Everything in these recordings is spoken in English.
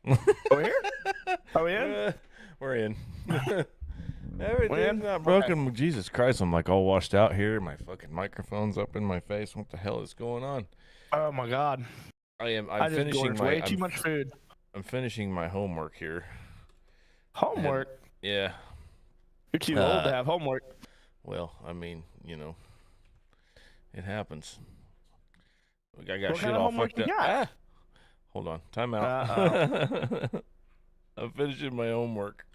We're here? Are we in? We're in. We Everything's in? not Okay. broken. Jesus Christ, I'm like all washed out here. My fucking microphone's up in my face. What the hell is going on? Oh my God. I'm I just finishing gorged my way too much food. I'm finishing my homework here. Homework? Yeah. You're too old to Uh, have homework. well, I mean, it happens. I got What shit kind of all homework fucked you up. got? Hold on. Time out. Uh-oh. I'm finishing my homework.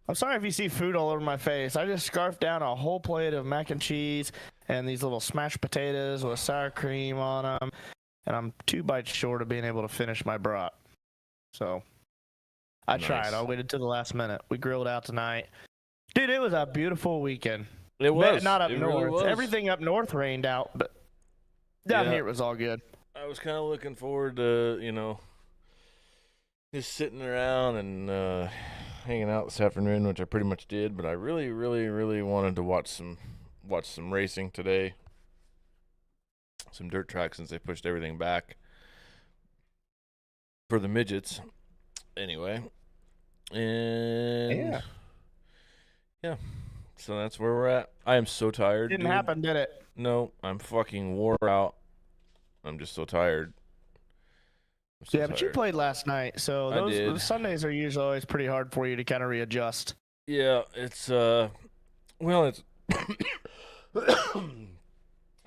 I'm sorry if you see food all over my face. I just scarfed down a whole plate of mac and cheese and these little smashed potatoes with sour cream on them, and I'm 2 bites short of being able to finish my brat. So I tried. I waited till the last minute. We grilled out tonight. Dude, it was a beautiful weekend. It was. Not up It north. really was. Everything up north rained out, but down Yeah. here it was all good. I was kind of looking forward to, just sitting around and hanging out this afternoon, which I pretty much did. But I really, really, really wanted to watch some racing today, some dirt tracks since they pushed everything back for the midgets. Anyway, and yeah, so that's where we're at. I am so tired. Didn't dude. happen, did it? No, I'm fucking wore out. I'm just so tired. Yeah, but you played last night, so I did. those Sundays are usually always pretty hard for you to kind of readjust. Yeah, it's it's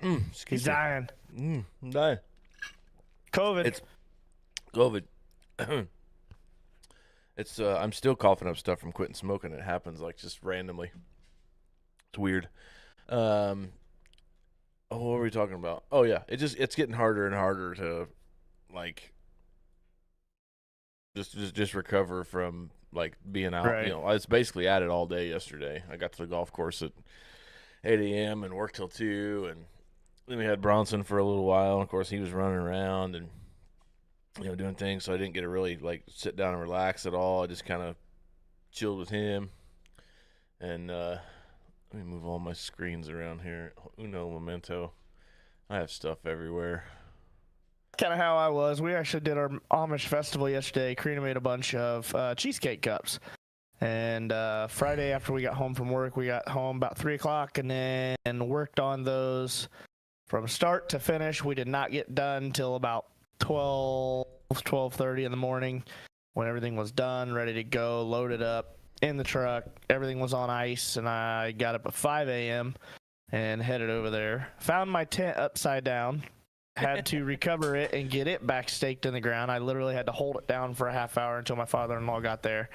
excuse He's me. dying. I'm dying. COVID. It's COVID. It's I'm still coughing up stuff from quitting smoking. It happens like just randomly. It's weird. What were we talking about? Oh yeah, it's getting harder and harder to like just recover from like being out. Right. I was basically at it all day yesterday. I got to the golf course at 8 a.m. and worked till 2, and then we had Bronson for a little while. Of course, he was running around and doing things, so I didn't get to really like sit down and relax at all. I just kind of chilled with him. And let me move all my screens around here. Uno momento. I have stuff everywhere. Kind of how I was. We actually did our Amish festival yesterday. Karina made a bunch of cheesecake cups. And Friday after we got home from work, we got home about 3 o'clock and then worked on those from start to finish. We did not get done till about 12:30 in the morning when everything was done, ready to go, loaded up in the truck. Everything was on ice, and I got up at 5 a.m. and headed over there. Found my tent upside down. Had to recover it and get it back staked in the ground. I literally had to hold it down for a half hour until my father-in-law got there.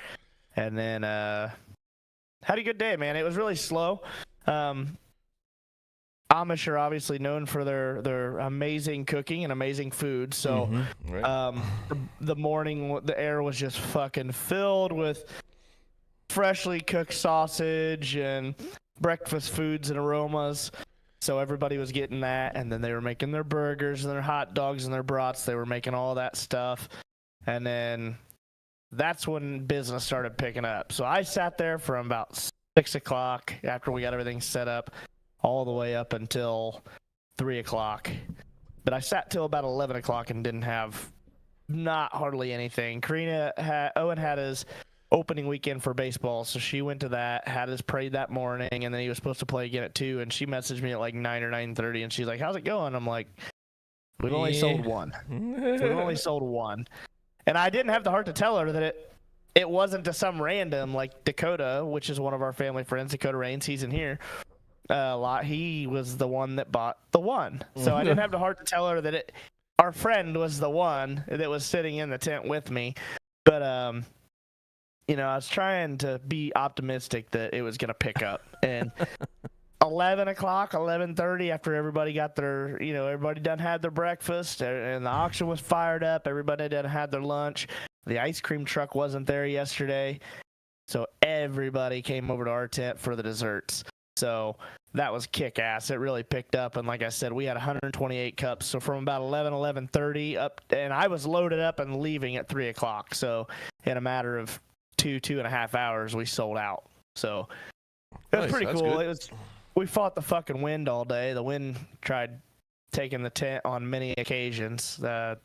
And then had a good day, man. It was really slow. Amish are obviously known for their amazing cooking and amazing food. So Right. the morning, the air was just fucking filled with freshly cooked sausage and breakfast foods and aromas. So everybody was getting that, and then they were making their burgers and their hot dogs and their brats. They were making all that stuff. And then that's when business started picking up. So I sat there from about 6 o'clock after we got everything set up all the way up until 3 o'clock. But I sat till about 11 o'clock and didn't have not hardly anything. Owen had his opening weekend for baseball, so she went to that, had his parade that morning, and then he was supposed to play again at 2, and she messaged me at like 9 or 9:30, and she's like, how's it going? I'm like, we've only sold one. We've only sold one. And I didn't have the heart to tell her that it wasn't to some random, like Dakota, which is one of our family friends, Dakota Rains, he's in here a lot. He was the one that bought the one. So I didn't have the heart to tell her that our friend was the one that was sitting in the tent with me. But, I was trying to be optimistic that it was going to pick up. And 11 o'clock, 11:30, after everybody got their, everybody done had their breakfast and the auction was fired up, everybody done had their lunch. The ice cream truck wasn't there yesterday. So everybody came over to our tent for the desserts. So that was kick-ass. It really picked up. And like I said, we had 128 cups. So from about 11:30 up, and I was loaded up and leaving at 3 o'clock. So in a matter of 2.5 hours, we sold out. So it was Nice, pretty that's cool. good. We fought the fucking wind all day. The wind tried taken the tent on many occasions.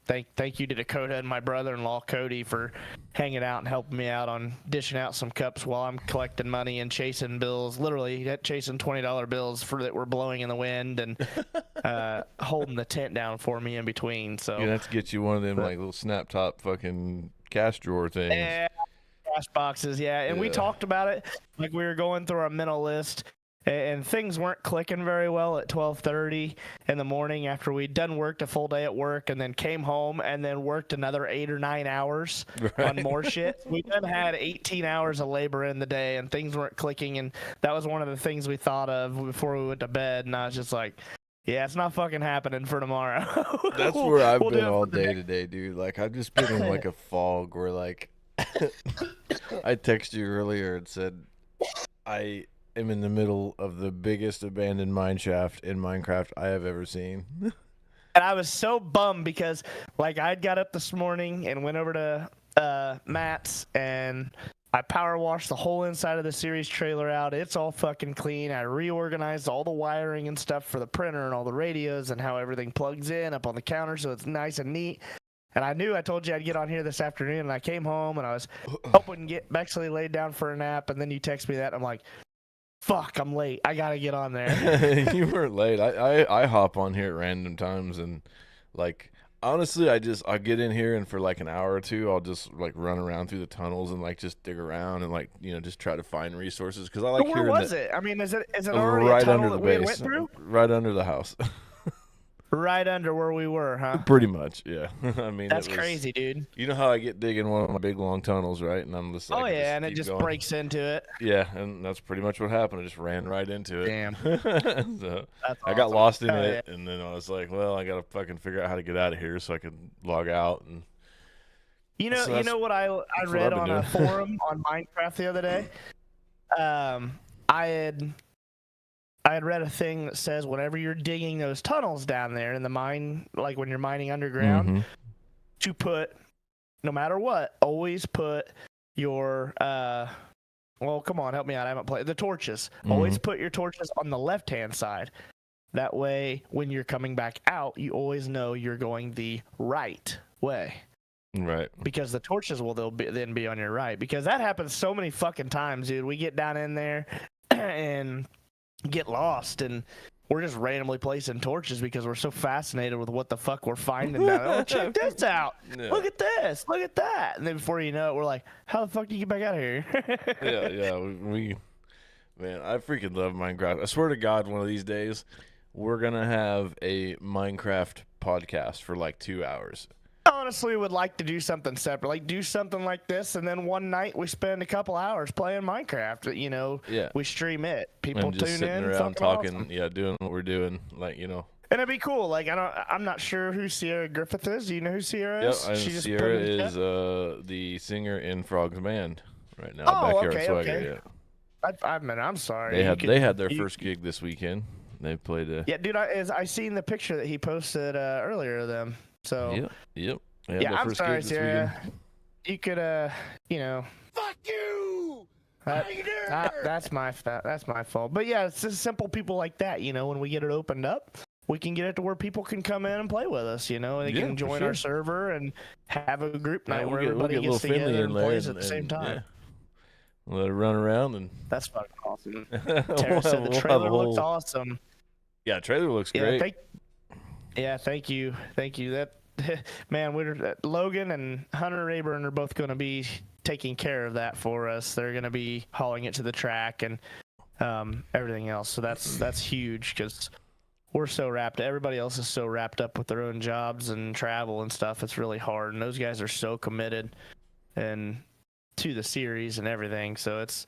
Thank you to Dakota and my brother-in-law Cody for hanging out and helping me out on dishing out some cups while I'm collecting money and chasing bills, literally chasing $20 bills that were blowing in the wind and holding the tent down for me in between. So you have to get you one of them like little snap top fucking cash drawer things. Yeah, cash boxes, yeah. And we talked about it, like we were going through our mental list, and things weren't clicking very well at 12:30 in the morning after we'd done worked a full day at work and then came home and then worked another 8 or 9 hours on more shit. We then had 18 hours of labor in the day and things weren't clicking, and that was one of the things we thought of before we went to bed, and I was just like, yeah, it's not fucking happening for tomorrow. That's where I've been all day today, dude. Like, I've just been in like a fog where like I texted you earlier and said I am in the middle of the biggest abandoned mine shaft in Minecraft I have ever seen. And I was so bummed because like I'd got up this morning and went over to Matt's and I power washed the whole inside of the series trailer out. It's all fucking clean. I reorganized all the wiring and stuff for the printer and all the radios and how everything plugs in up on the counter so it's nice and neat. And I told you I'd get on here this afternoon, and I came home and I was hoping to get Bexley laid down for a nap, and then you text me that, and I'm like, fuck, I'm late. I gotta get on there. You weren't late. I hop on here at random times, and like honestly, I get in here and for like an hour or two, I'll just like run around through the tunnels and like just dig around and like just try to find resources because I like Where hearing was it? I mean, is it already right a tunnel under the that we base, went through? right under the house. Right under where we were, huh? Pretty much, yeah. I mean, that's crazy, dude. You know how I get digging one of my big long tunnels, right? And I'm just like, oh yeah, and it just breaks into it. Yeah, and that's pretty much what happened. I just ran right into it. Damn. So I got lost in it, and then I was like, well, I gotta fucking figure out how to get out of here so I can log out. And you know what I read on a forum on Minecraft the other day. I had read a thing that says whenever you're digging those tunnels down there in the mine, like when you're mining underground, to put, no matter what, always put your, well, come on, help me out. I haven't played the torches. Always put your torches on the left-hand side. That way, when you're coming back out, you always know you're going the right way. Right. Because the torches will then be on your right. Because that happens so many fucking times, dude. We get down in there and get lost, and we're just randomly placing torches because we're so fascinated with what the fuck we're finding down there. Oh, check this out. Yeah. Look at this. Look at that. And then before you know it, we're like, how the fuck do you get back out of here? yeah. Man, I freaking love Minecraft. I swear to God, one of these days, we're going to have a Minecraft podcast for like 2 hours. I honestly would like to do something separate, like do something like this, and then one night we spend a couple hours playing Minecraft. We stream it. People and just tune sitting in, around talking, awesome. Doing what we're doing, And it'd be cool. Like I'm not sure who Sierra Griffith is. Do you know who Sierra is? Yeah, Sierra is the singer in Frog's band right now. Backyard Swagger. Okay. Yeah. I'm sorry. They had their first gig this weekend. They played. Yeah, dude. I seen the picture that he posted earlier of them. So yep. Yeah, I'm sorry, Sarah. You could, Fuck you! That's my fault. But yeah, it's just simple people like that. When we get it opened up, we can get it to where people can come in and play with us. They can join our server and have a group night where everybody gets together and plays at the same time. Yeah. Let it run around and that's fucking awesome. Tara said the trailer looks awesome. Yeah, trailer looks great. Thank you. That man, Logan and Hunter Rayburn are both going to be taking care of that for us. They're going to be hauling it to the track and everything else. So that's huge because we're so everybody else is so wrapped up with their own jobs and travel and stuff. It's really hard, and those guys are so committed and to the series and everything. So it's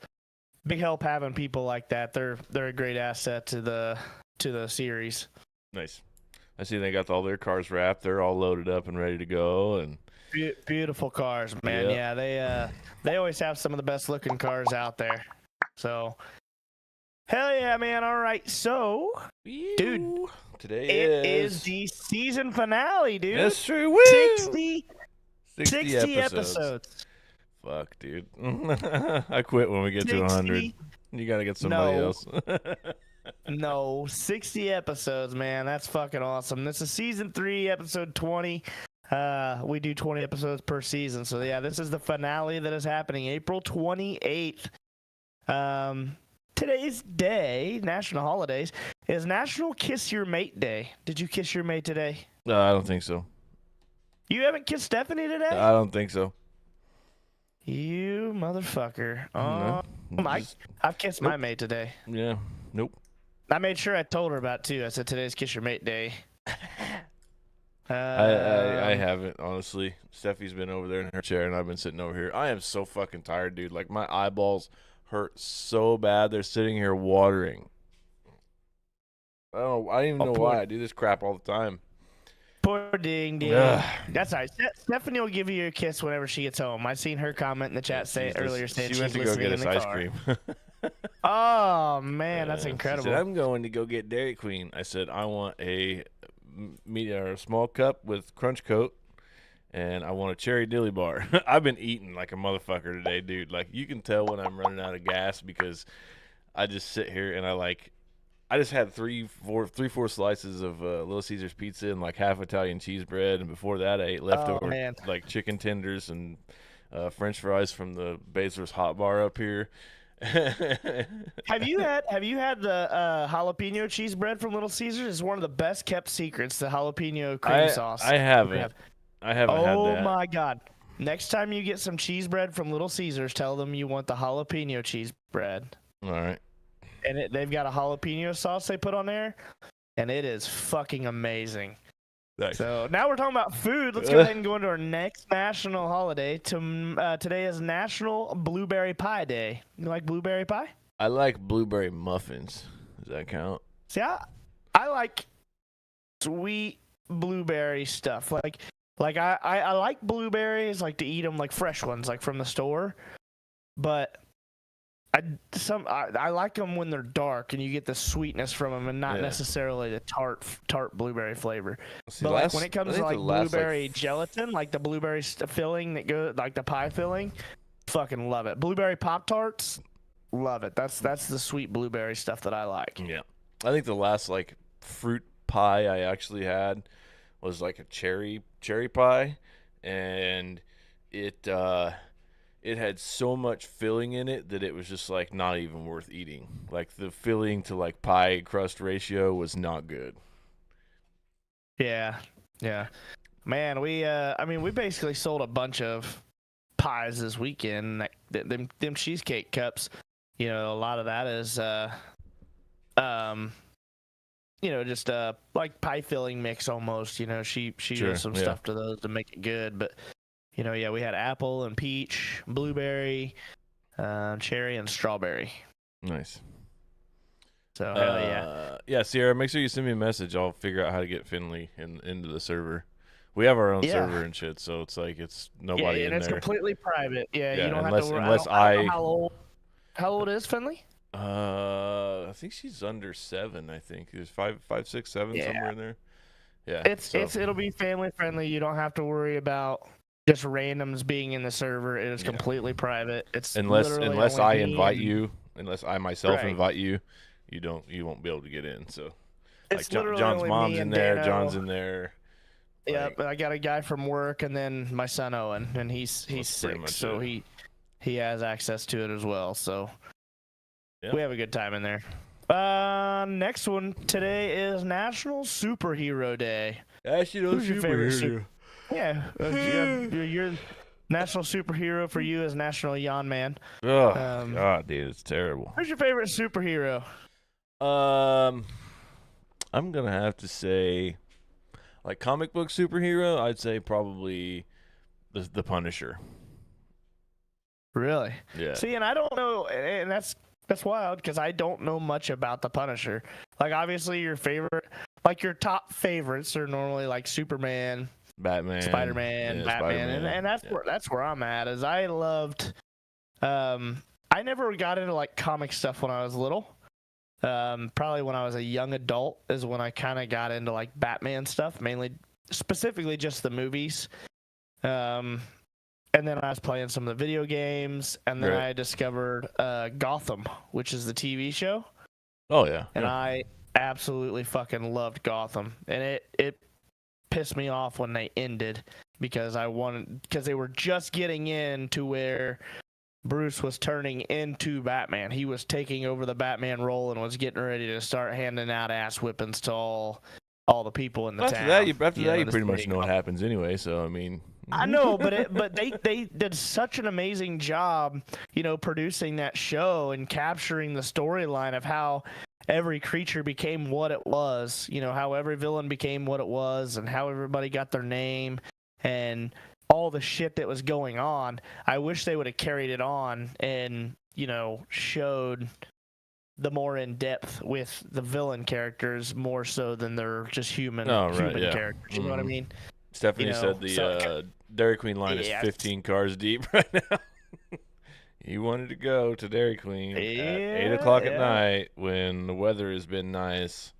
big help having people like that. They're a great asset to the series. Nice. I see they got all their cars wrapped. They're all loaded up and ready to go. And beautiful cars, man. Yep. Yeah, they always have some of the best looking cars out there. So, hell yeah, man. All right, so, dude, today it is the season finale, dude. That's true. Woo! 60 episodes. Fuck, dude. I quit when we get to 100. You got to get somebody else. No, 60 episodes, man. That's fucking awesome. This is season 3, episode 20. We do 20 episodes per season. So yeah, this is the finale that is happening April 28th. Today's day, national holidays, is National Kiss Your Mate Day. Did you kiss your mate today? No, I don't think so. You haven't kissed Stephanie today? I don't think so. You motherfucker. No, I've kissed my mate today. Yeah. Nope. I made sure I told her about it too. I said today's Kiss Your Mate Day. I haven't, honestly. Steffi's been over there in her chair, and I've been sitting over here. I am so fucking tired, dude. Like, my eyeballs hurt so bad. They're sitting here watering. I don't even know why I do this crap all the time. Poor ding ding. That's all right. Stephanie will give you a kiss whenever she gets home. I seen her comment in the chat earlier saying she went to go get us ice cream. Oh man, that's incredible. She said, I'm going to go get Dairy Queen. I said, I want a small cup with crunch coat, and I want a cherry dilly bar. I've been eating like a motherfucker today, dude. Like, you can tell when I'm running out of gas because I just sit here and I just had three, four slices of Little Caesars pizza and like half Italian cheese bread, and before that I ate leftover like chicken tenders and French fries from the Bezos Hot Bar up here. Have you had the jalapeno cheese bread from Little Caesars? It's one of the best kept secrets. The jalapeno cream sauce. I haven't. I haven't had that. Oh my god! Next time you get some cheese bread from Little Caesars, tell them you want the jalapeno cheese bread. All right. And they've got a jalapeno sauce they put on there, and it is fucking amazing. Nice. So now we're talking about food. Let's go ahead and go into our next national holiday. Today is National Blueberry Pie Day. You like blueberry pie? I like blueberry muffins. Does that count? See, I like sweet blueberry stuff. Like I like blueberries, like to eat them like fresh ones, like from the store. But I like them when they're dark and you get the sweetness from them and not necessarily the tart blueberry flavor. See, but like when it comes to like blueberry gelatin, like the blueberry filling that goes like the pie filling, fucking love it. Blueberry Pop-Tarts, love it. That's the sweet blueberry stuff that I like. Yeah. I think the last like fruit pie I actually had was like a cherry pie, and it had so much filling in it that it was just like not even worth eating. Like the filling to like pie crust ratio was not good. Yeah. Man, we basically sold a bunch of pies this weekend. Them cheesecake cups, you know, a lot of that is just like pie filling mix almost. You know, she does some stuff to those to make it good, but you know, we had apple and peach, blueberry, cherry, and strawberry. Nice. So, hell yeah. Yeah, Sierra, make sure you send me a message. I'll figure out how to get Finley into the server. We have our own server and shit, so it's like it's nobody in there. And it's completely private. Yeah, you don't have to worry. Unless I don't know how old is Finley? I think she's under 7, I think. There's 5, 6, 7, somewhere in there. Yeah. It'll be family friendly. You don't have to worry about just randoms being in the server. It is completely private. It's unless I invite you, unless I myself invite you, you won't be able to get in. So it's like John's mom's in there, John's in there. Yeah, but I got a guy from work and then my son Owen, and he's 6, so he has access to it as well. So we have a good time in there. Next one today is National Superhero Day. Who's your favorite Yeah, your national superhero for you is National Yawn Man. Oh God, dude, it's terrible. Who's your favorite superhero? I'm gonna have to say, like comic book superhero, I'd say probably the Punisher. Really? Yeah. See, and I don't know, and that's wild because I don't know much about the Punisher. Like, obviously, your top favorites are normally like Superman, Batman, Spider-Man, Batman, and that's where I'm at. Is I loved, I never got into like comic stuff when I was little. Probably when I was a young adult is when I kind of got into like Batman stuff, specifically just the movies. And then I was playing some of the video games, and then I discovered Gotham, which is the TV show. Oh yeah. and Yeah. I absolutely fucking loved Gotham, and it pissed me off when they ended because they were just getting in to where Bruce was turning into Batman. He was taking over the Batman role and was getting ready to start handing out ass whippings to all the people in the After town. that, you the pretty much city. know what happens anyway. So I mean, I know, but they did such an amazing job, producing that show and capturing the storyline of how every creature became what it was, how every villain became what it was, and how everybody got their name, and all the shit that was going on. I wish they would have carried it on and, showed the more in depth with the villain characters more so than their just human characters. You know what I mean? Stephanie said the Dairy Queen line is 15 cars deep right now. He wanted to go to Dairy Queen at 8 o'clock at night when the weather has been nice.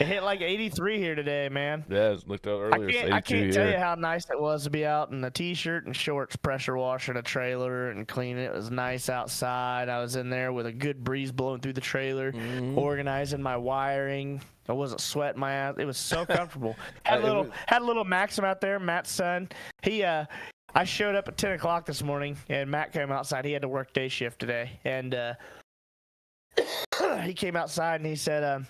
It hit like 83 here today, man. Yeah, I looked up earlier. I can't tell you how nice it was to be out in a t-shirt and shorts, pressure washing a trailer and cleaning it. It was nice outside. I was in there with a good breeze blowing through the trailer, organizing my wiring. I wasn't sweating my ass. It was so comfortable. Had a little Maxim out there, Matt's son. I showed up at 10 o'clock this morning, and Matt came outside. He had to work day shift today, and he came outside and he said,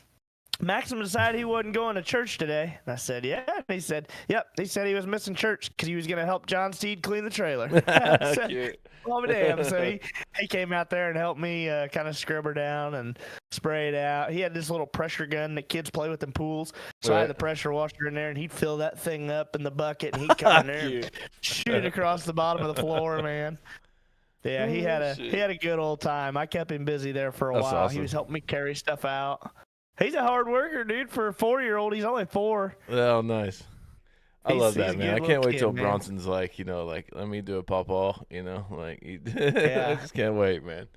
Maxim decided he wasn't going to church today. And I said, yeah. And he said, yep. He said he was missing church because he was going to help John Steed clean the trailer. I said, oh, damn. So he came out there and helped me kind of scrub her down and spray it out. He had this little pressure gun that kids play with in pools. So I had the pressure washer in there, and he'd fill that thing up in the bucket, and he'd come in there and shoot it across the bottom of the floor, man. Yeah, he had a good old time. I kept him busy there for a while. Awesome. He was helping me carry stuff out. He's a hard worker, dude. For a 4-year-old, he's only 4. Oh, nice. I love that, man. I can't wait till Bronson's like, let me do a pawpaw, I just can't wait, man.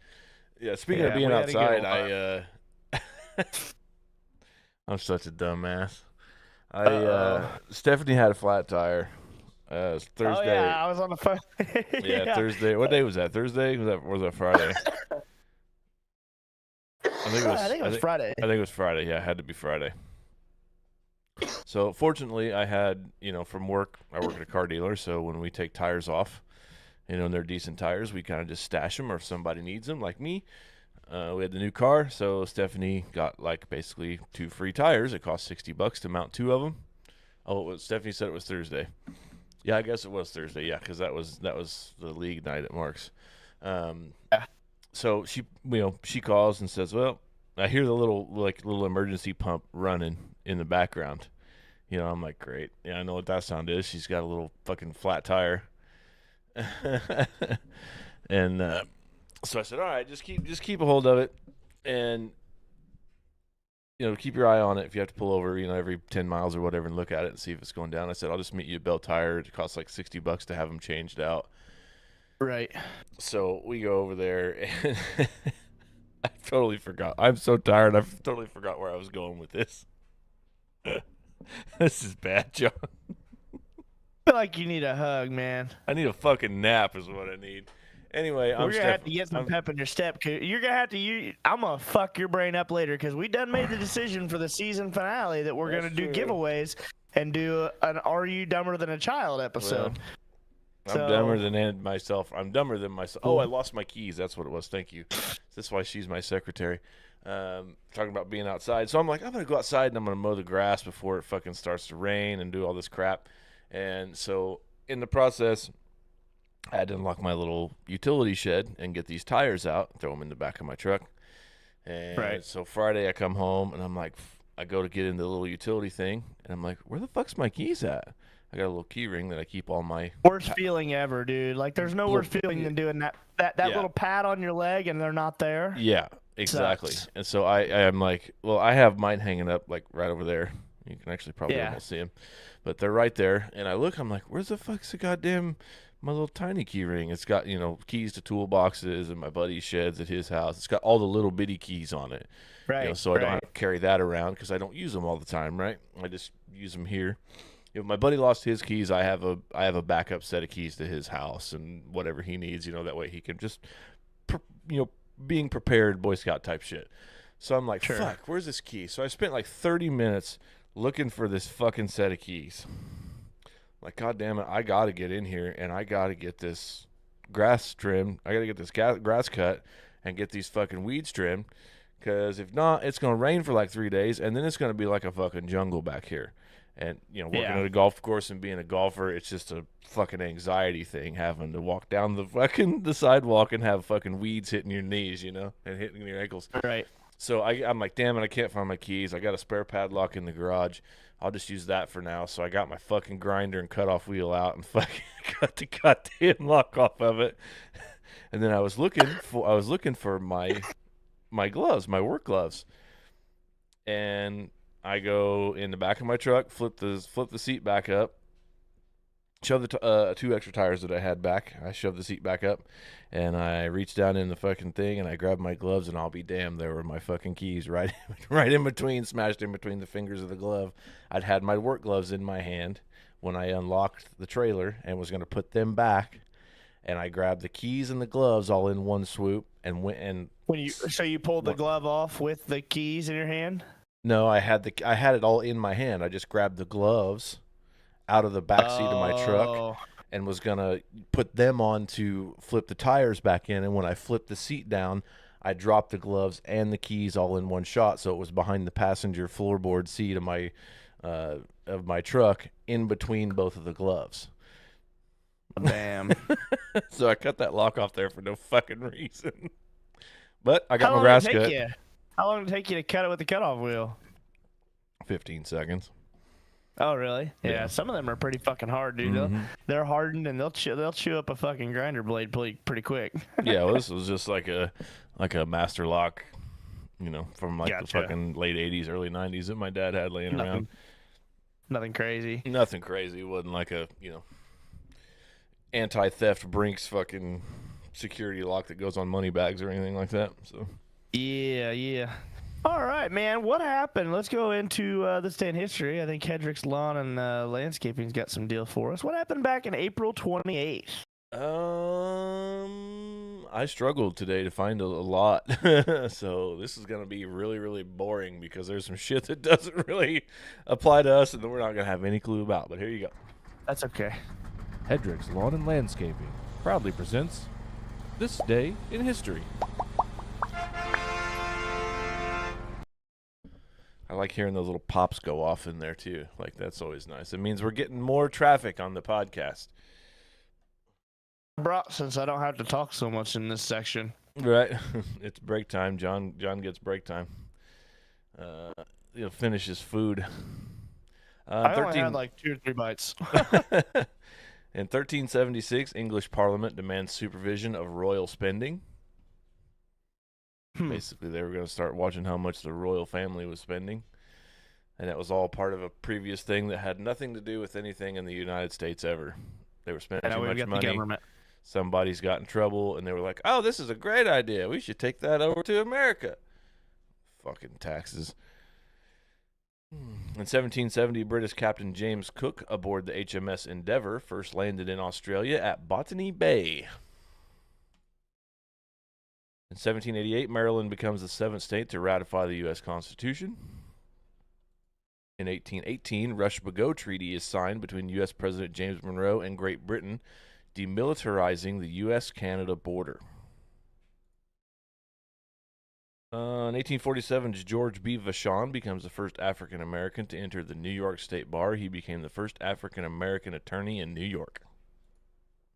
Yeah, speaking of being outside, I'm such a dumbass. Stephanie had a flat tire. Thursday. Oh, yeah, I was on the phone. yeah, Thursday. What day was that? Thursday? Was that Friday? I think it was Friday. I think it was Friday. Yeah, it had to be Friday. So fortunately, I had, from work, I work at a car dealer, so when we take tires off, and they're decent tires, we kind of just stash them, or if somebody needs them, like me. We had the new car, so Stephanie got basically 2 free tires. It cost $60 to mount 2 of them. Oh, Stephanie said it was Thursday. Yeah, I guess it was Thursday. Yeah, because that was the league night at Mark's. Yeah. So she calls and says, well, I hear the little emergency pump running in the background. I'm like, great. Yeah, I know what that sound is. She's got a little fucking flat tire. And so I said, all right, just keep a hold of it, and keep your eye on it. If you have to pull over, every 10 miles or whatever, and look at it and see if it's going down. I said, I'll just meet you at Bell Tire. It costs like $60 to have them changed out. Right. So we go over there, and I totally forgot. I'm so tired. I totally forgot where I was going with this. This is bad, John. I feel like you need a hug, man. I need a fucking nap is what I need. Anyway, we're going to have to get some pep in your step. You're going to have to I'm going to fuck your brain up later because we done made the decision for the season finale that we're going to do giveaways and do an Are You Dumber Than a Child episode. Well, I'm dumber than myself. I'm dumber than myself. Oh, I lost my keys. That's what it was. Thank you. That's why she's my secretary. Talking about being outside. So I'm like, I'm going to go outside and I'm going to mow the grass before it fucking starts to rain and do all this crap. And so in the process, I had to unlock my little utility shed and get these tires out, throw them in the back of my truck. And so Friday I come home and I'm like, I go to get in the little utility thing and I'm like, where the fuck's my keys at? I got a little key ring that I keep all my worst feeling ever, dude. Like there's no worse feeling than doing that little pad on your leg and they're not there. Yeah, exactly. Sucks. And so I'm like, well, I have mine hanging up like right over there. You can actually probably almost see them, but they're right there. And I look, I'm like, where's the fuck's the goddamn my little tiny key ring? It's got keys to toolboxes and my buddy's sheds at his house. It's got all the little bitty keys on it, right? So I don't have to carry that around because I don't use them all the time, right? I just use them here. If my buddy lost his keys, I have a backup set of keys to his house and whatever he needs, that way he can just, being prepared, Boy Scout type shit. So I'm like, Sure. fuck, where's this key? So I spent like 30 minutes looking for this fucking set of keys. Like, God damn it, I got to get in here and I got to get this grass trimmed. I got to get this grass cut and get these fucking weeds trimmed. Because if not, it's going to rain for like 3 days and then it's going to be like a fucking jungle back here. And, you know, working at a golf course and being a golfer, it's just a fucking anxiety thing having to walk down the sidewalk and have fucking weeds hitting your knees, you know, and hitting your ankles. Right. So I'm like, damn it, I can't find my keys. I got a spare padlock in the garage. I'll just use that for now. So I got my fucking grinder and cutoff wheel out and fucking got the goddamn lock off of it. And then I was looking for my gloves, my work gloves. And I go in the back of my truck, flip the seat back up, shove the 2 extra tires that I had back. I shoved the seat back up, and I reached down in the fucking thing, and I grabbed my gloves, and I'll be damned, there were my fucking keys right in between, smashed in between the fingers of the glove. I'd had my work gloves in my hand when I unlocked the trailer and was going to put them back, and I grabbed the keys and the gloves all in one swoop and went and... So you pulled the glove off with the keys in your hand? No, I had it all in my hand. I just grabbed the gloves out of the back seat of my truck and was gonna put them on to flip the tires back in. And when I flipped the seat down, I dropped the gloves and the keys all in one shot, so it was behind the passenger floorboard seat of my truck, in between both of the gloves. Damn. So I cut that lock off there for no fucking reason. But I got my grass cut. How long did it take you to cut it with the cutoff wheel? 15 seconds. Oh, really? Yeah, Yeah. some of them are pretty fucking hard, dude. Mm-hmm. They're hardened and they'll chew up a fucking grinder blade pretty quick. Yeah, well, this was just like a master lock, you know, from like the fucking late 80s, early 90s that my dad had laying around. Nothing crazy. Nothing crazy. It wasn't like a, you know, anti-theft Brinks fucking security lock that goes on money bags or anything like that. So yeah. All right, man. What happened? Let's go into this day in history. I think Hedrick's Lawn and Landscaping's got some deal for us. What happened back in April 28th? I struggled today to find a lot. So this is going to be really, really boring because there's some shit that doesn't really apply to us and that we're not going to have any clue about. But here you go. That's okay. Hedrick's Lawn and Landscaping proudly presents This Day in History. I like hearing those little pops go off in there too. Like, that's always nice. It means we're getting more traffic on the podcast. Since I don't have to talk so much in this section. Right. It's break time. John gets break time. He'll finish his food. I only had like 2 or 3 bites. In 1376, English Parliament demands supervision of royal spending. Basically, they were going to start watching how much the royal family was spending. And that was all part of a previous thing that had nothing to do with anything in the United States ever. They were spending too much money. Somebody's got in trouble, and they were like, oh, this is a great idea. We should take that over to America. Fucking taxes. In 1770, British Captain James Cook aboard the HMS Endeavour first landed in Australia at Botany Bay. In 1788, Maryland becomes the 7th state to ratify the U.S. Constitution. In 1818, Rush-Bagot Treaty is signed between U.S. President James Monroe and Great Britain, demilitarizing the U.S.-Canada border. In 1847, George B. Vachon becomes the first African-American to enter the New York State Bar. He became the first African-American attorney in New York.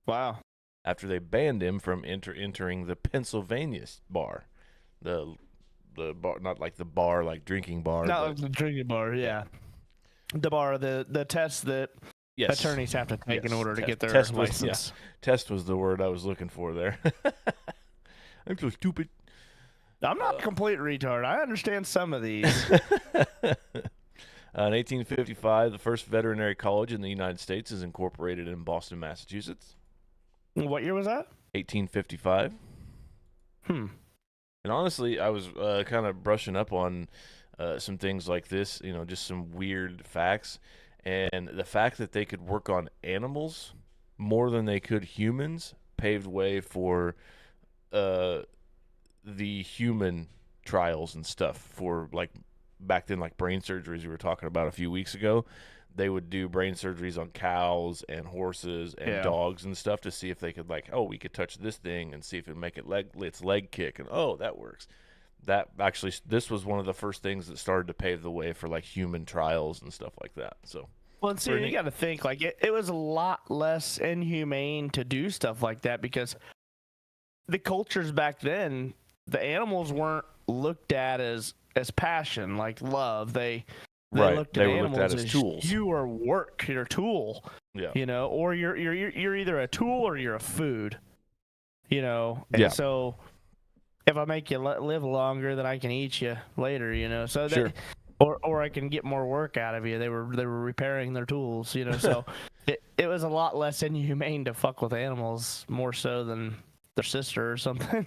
Wow. After they banned him from entering the Pennsylvania bar. The bar, not like the bar, like drinking bar. Not like the drinking bar, yeah. The bar, the test that attorneys have to take in order to get their license. Test was the word I was looking for there. I'm so stupid. I'm not a complete retard. I understand some of these. In 1855, the first veterinary college in the United States is incorporated in Boston, Massachusetts. What year was that? 1855. And honestly, I was kind of brushing up on some things like this, you know, just some weird facts. And the fact that they could work on animals more than they could humans paved way for the human trials and stuff for, like, back then, like brain surgeries we were talking about a few weeks ago. They would do brain surgeries on cows and horses and dogs and stuff to see if they could, like, oh, we could touch this thing and see if it make its leg kick, and oh, that works. That actually, this was one of the first things that started to pave the way for, like, human trials and stuff like that. So, well, see, you got to think, like, it was a lot less inhumane to do stuff like that because the cultures back then, the animals weren't looked at as passion, like love. They looked at animals as tools. You are work, you're a tool. Yeah. You know, or you're either a tool or you're a food. You know, and so if I make you live longer, then I can eat you later. You know, so sure. Or I can get more work out of you. They were repairing their tools. You know, so it was a lot less inhumane to fuck with animals, more so than their sister or something.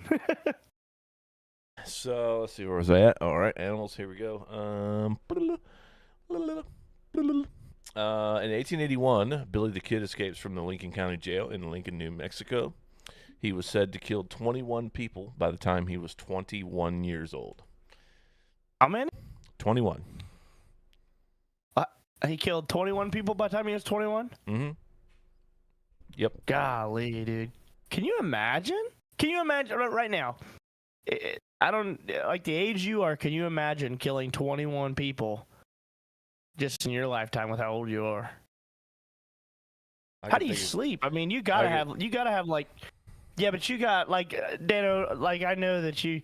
So let's see, where was I at? All right, animals. Here we go. In 1881, Billy the Kid escapes from the Lincoln County Jail in Lincoln, New Mexico. He was said to kill 21 people by the time he was 21 years old. How many? 21. He killed 21 people by the time he was 21? Mm-hmm. Yep. Golly, dude. Can you imagine? Can you imagine right now? I don't, like the age you are, can you imagine killing 21 people just in your lifetime with how old you are? How do you sleep? I mean, you gotta have like, yeah, but you got like, Dano, like I know that you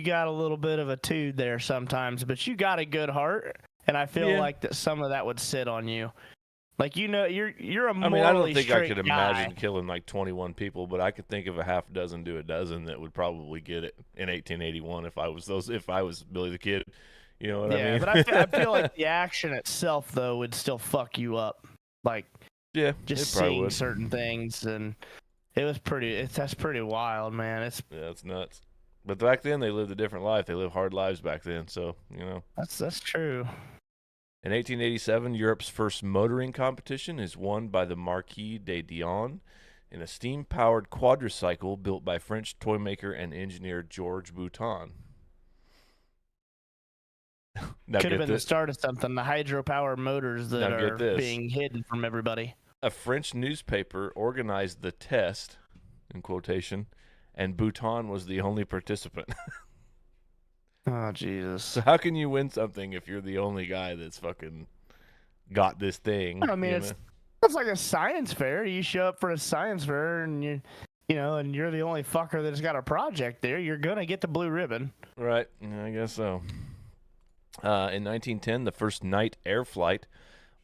got a little bit of a tude there sometimes, but you got a good heart, and I feel like that some of that would sit on you. Like, you know, you're a morally straight guy. I don't think I could imagine killing like 21 people, but I could think of a half dozen to a dozen that would probably get it in 1881 if I was Billy the Kid. You know what I mean? Yeah, but I feel like the action itself though would still fuck you up. Like, just seeing certain things, and that's pretty wild, man. It's nuts. But back then they lived a different life. They lived hard lives back then, so you know. That's true. In 1887, Europe's first motoring competition is won by the Marquis de Dion in a steam-powered quadricycle built by French toy maker and engineer Georges Bouton. Could have been the start of something, the hydropower motors that are being hidden from everybody. A French newspaper organized the test, in quotation, and Bouton was the only participant. Oh, Jesus. So how can you win something if you're the only guy that's fucking got this thing? I mean, it's like a science fair. You show up for a science fair and and you're the only fucker that's got a project there. You're going to get the blue ribbon. Right. I guess so. In 1910, the first night air flight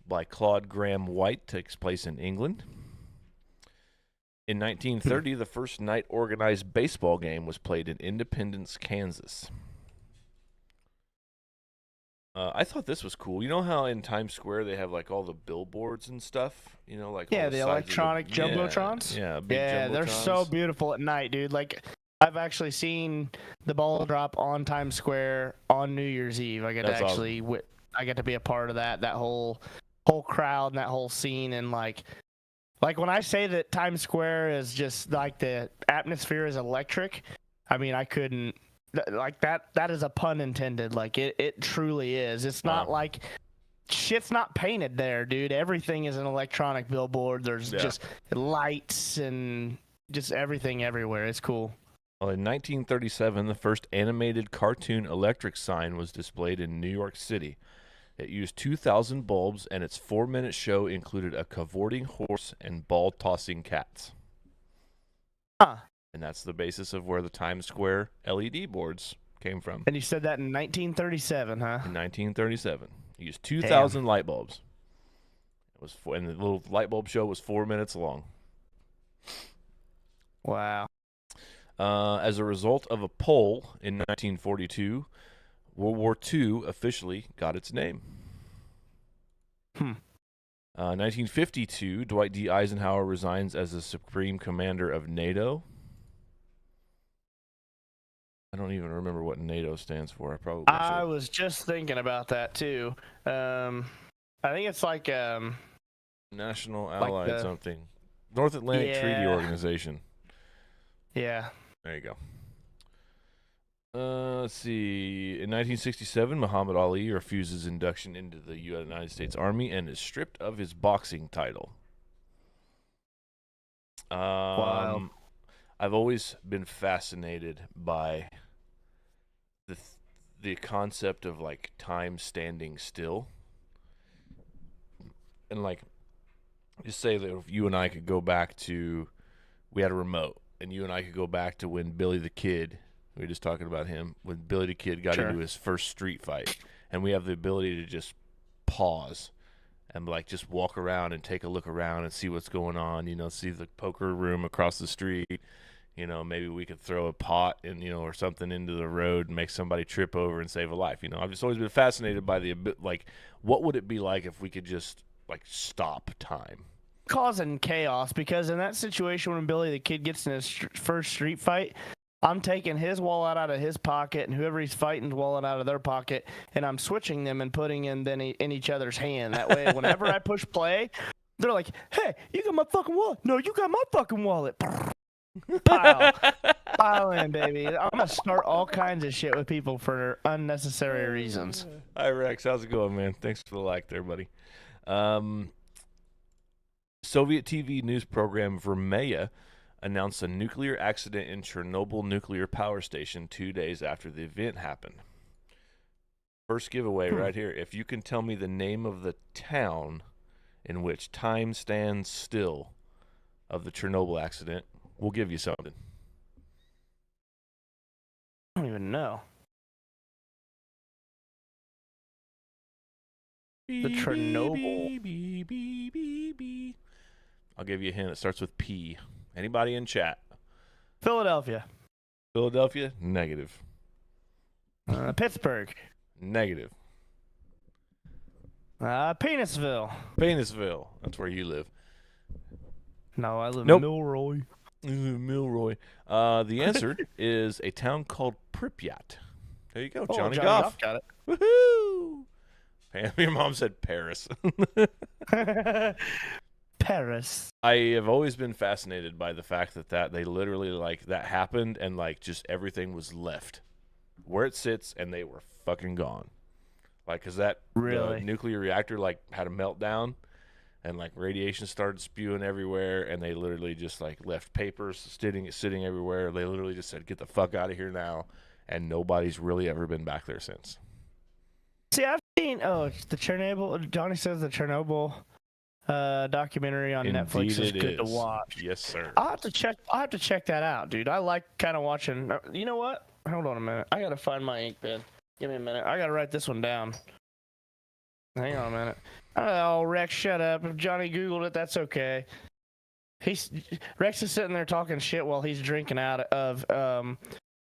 by Claude Graham White takes place in England. In 1930, the first night organized baseball game was played in Independence, Kansas. I thought this was cool. You know how in Times Square they have like all the billboards and stuff? You know, like the electronic jumbotrons? Yeah, big jumbotrons. They're so beautiful at night, dude. Like, I've actually seen the ball drop on Times Square on New Year's Eve. I got to be a part of that whole crowd and that whole scene. And like when I say that Times Square is just like the atmosphere is electric, I mean, I couldn't. Like that is a pun intended. Like it truly is. It's not like shit's not painted there, dude. Everything is an electronic billboard. There's just lights and just everything everywhere. It's cool. Well, in 1937, the first animated cartoon electric sign was displayed in New York City. It used 2,000 bulbs, and its 4-minute show included a cavorting horse and ball-tossing cats. Huh. And that's the basis of where the Times Square LED boards came from. And you said that in 1937, huh? In 1937. You used 2,000 light bulbs. And the little light bulb show was 4 minutes long. Wow. As a result of a poll in 1942, World War II officially got its name. 1952, Dwight D. Eisenhower resigns as the Supreme Commander of NATO. I don't even remember what NATO stands for. I was just thinking about that too. I think it's like National Allied something. North Atlantic Treaty Organization. Yeah. There you go. Let's see. In 1967, Muhammad Ali refuses induction into the United States Army and is stripped of his boxing title. Wild. I've always been fascinated by the concept of like time standing still, and like just say that if you and I could go back to, we had a remote, and you and I could go back to when Billy the Kid. We were just talking about him when Billy the Kid got into his first street fight, and we have the ability to just pause and like just walk around and take a look around and see what's going on. You know, see the poker room across the street. You know, maybe we could throw a pot and or something into the road and make somebody trip over and save a life. You know, I've just always been fascinated by like, what would it be like if we could just like stop time? Causing chaos, because in that situation when Billy the Kid gets in his first street fight, I'm taking his wallet out of his pocket and whoever he's fighting's wallet out of their pocket, and I'm switching them and putting them in each other's hand. That way, whenever I push play, they're like, "Hey, you got my fucking wallet? No, you got my fucking wallet." Pile in, baby. I'm gonna start all kinds of shit with people for unnecessary reasons. Hi, Rex. How's it going, man? Thanks for the like there, buddy. Soviet TV news program Vermeya announced a nuclear accident in Chernobyl nuclear power station 2 days after the event happened. First giveaway right here. If you can tell me the name of the town in which time stands still of the Chernobyl accident, we'll give you something. I don't even know. The Chernobyl. I'll give you a hint. It starts with P. Anybody in chat? Philadelphia. Philadelphia? Negative. Pittsburgh. Negative. Penisville. Penisville. That's where you live. No, I live Nope. in Milroy. Milroy. The answer is a town called Pripyat. There you go, Johnny Goff. Got it. Woohoo! Your mom said Paris. Paris. I have always been fascinated by the fact that they literally like that happened and like just everything was left where it sits and they were fucking gone. Like, cause the nuclear reactor like had a meltdown and like radiation started spewing everywhere and they literally just like left papers sitting everywhere. They literally just said, "Get the fuck out of here now," and nobody's really ever been back there since. See, I've seen it's the Chernobyl. Johnny says the Chernobyl documentary on Indeed Netflix is good to watch. Yes, sir. I'll have to check that out, dude. I like kind of watching. You know what? Hold on a minute. I gotta find my ink pen. Give me a minute. I gotta write this one down. Hang on a minute. Oh, Rex, shut up. If Johnny Googled it, that's okay. Rex is sitting there talking shit while he's drinking out of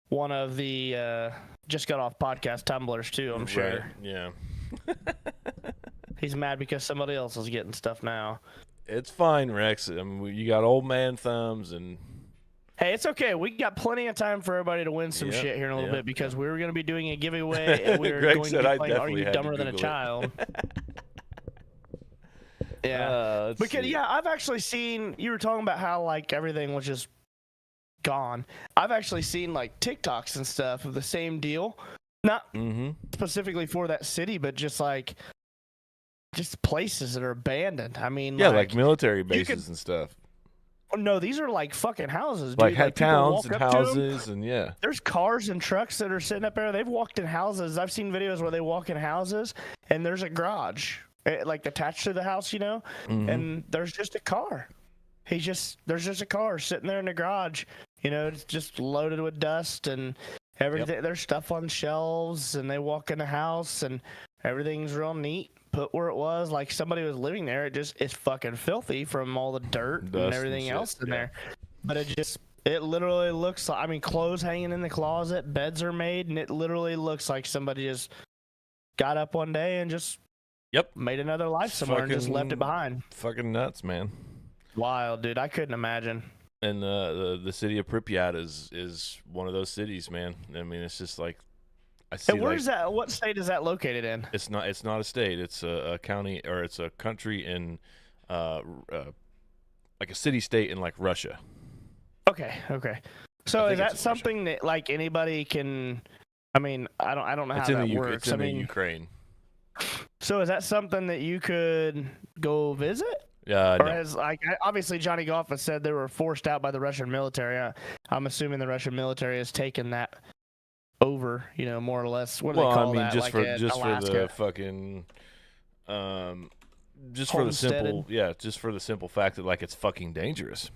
one of the just got off podcast tumblers too. I'm sure. Right. Yeah. He's mad because somebody else is getting stuff now. It's fine, Rex. I mean, you got old man thumbs and. Hey, it's okay. We got plenty of time for everybody to win some shit here in a little bit because we were going to be doing a giveaway and we were Greg going said to I be playing Are definitely You had to Dumber Than a Google it. Child? Yeah. Because, I've actually seen, you were talking about how, like, everything was just gone. I've actually seen, like, TikToks and stuff of the same deal. Not specifically for that city, but just, like, just places that are abandoned. I mean, like military bases and stuff. No, these are like fucking houses, dude. Like towns and houses and There's cars and trucks that are sitting up there. They've walked in houses. I've seen videos where they walk in houses and there's a garage like attached to the house, and there's just a car. There's just a car sitting there in the garage, it's just loaded with dust and everything. Yep. There's stuff on shelves and they walk in the house and everything's real neat. Put where it was, like somebody was living there. It's fucking filthy from all the dirt and everything else in there. But it literally looks like, clothes hanging in the closet, beds are made, and it literally looks like somebody just got up one day and just made another life somewhere and just left it behind. Fucking nuts, man. Wild, dude. I couldn't imagine. And the city of Pripyat is one of those cities, man. I mean, it's just like. And where's that? What state is that located in? It's not a state. It's a county, or it's a country in, like a city-state in like Russia. Okay. So I is think that it's in Russia. something that like anybody can? I mean, I don't know It's how in that the works. It's in the Ukraine. So is that something that you could go visit? Yeah, Or no. has like obviously Johnny Golf has said they were forced out by the Russian military. I'm assuming the Russian military has taken that over, more or less. What do Well, they I call mean, that? just Like for in the Alaska, fucking, just for the homesteaded just for the simple fact that like it's fucking dangerous.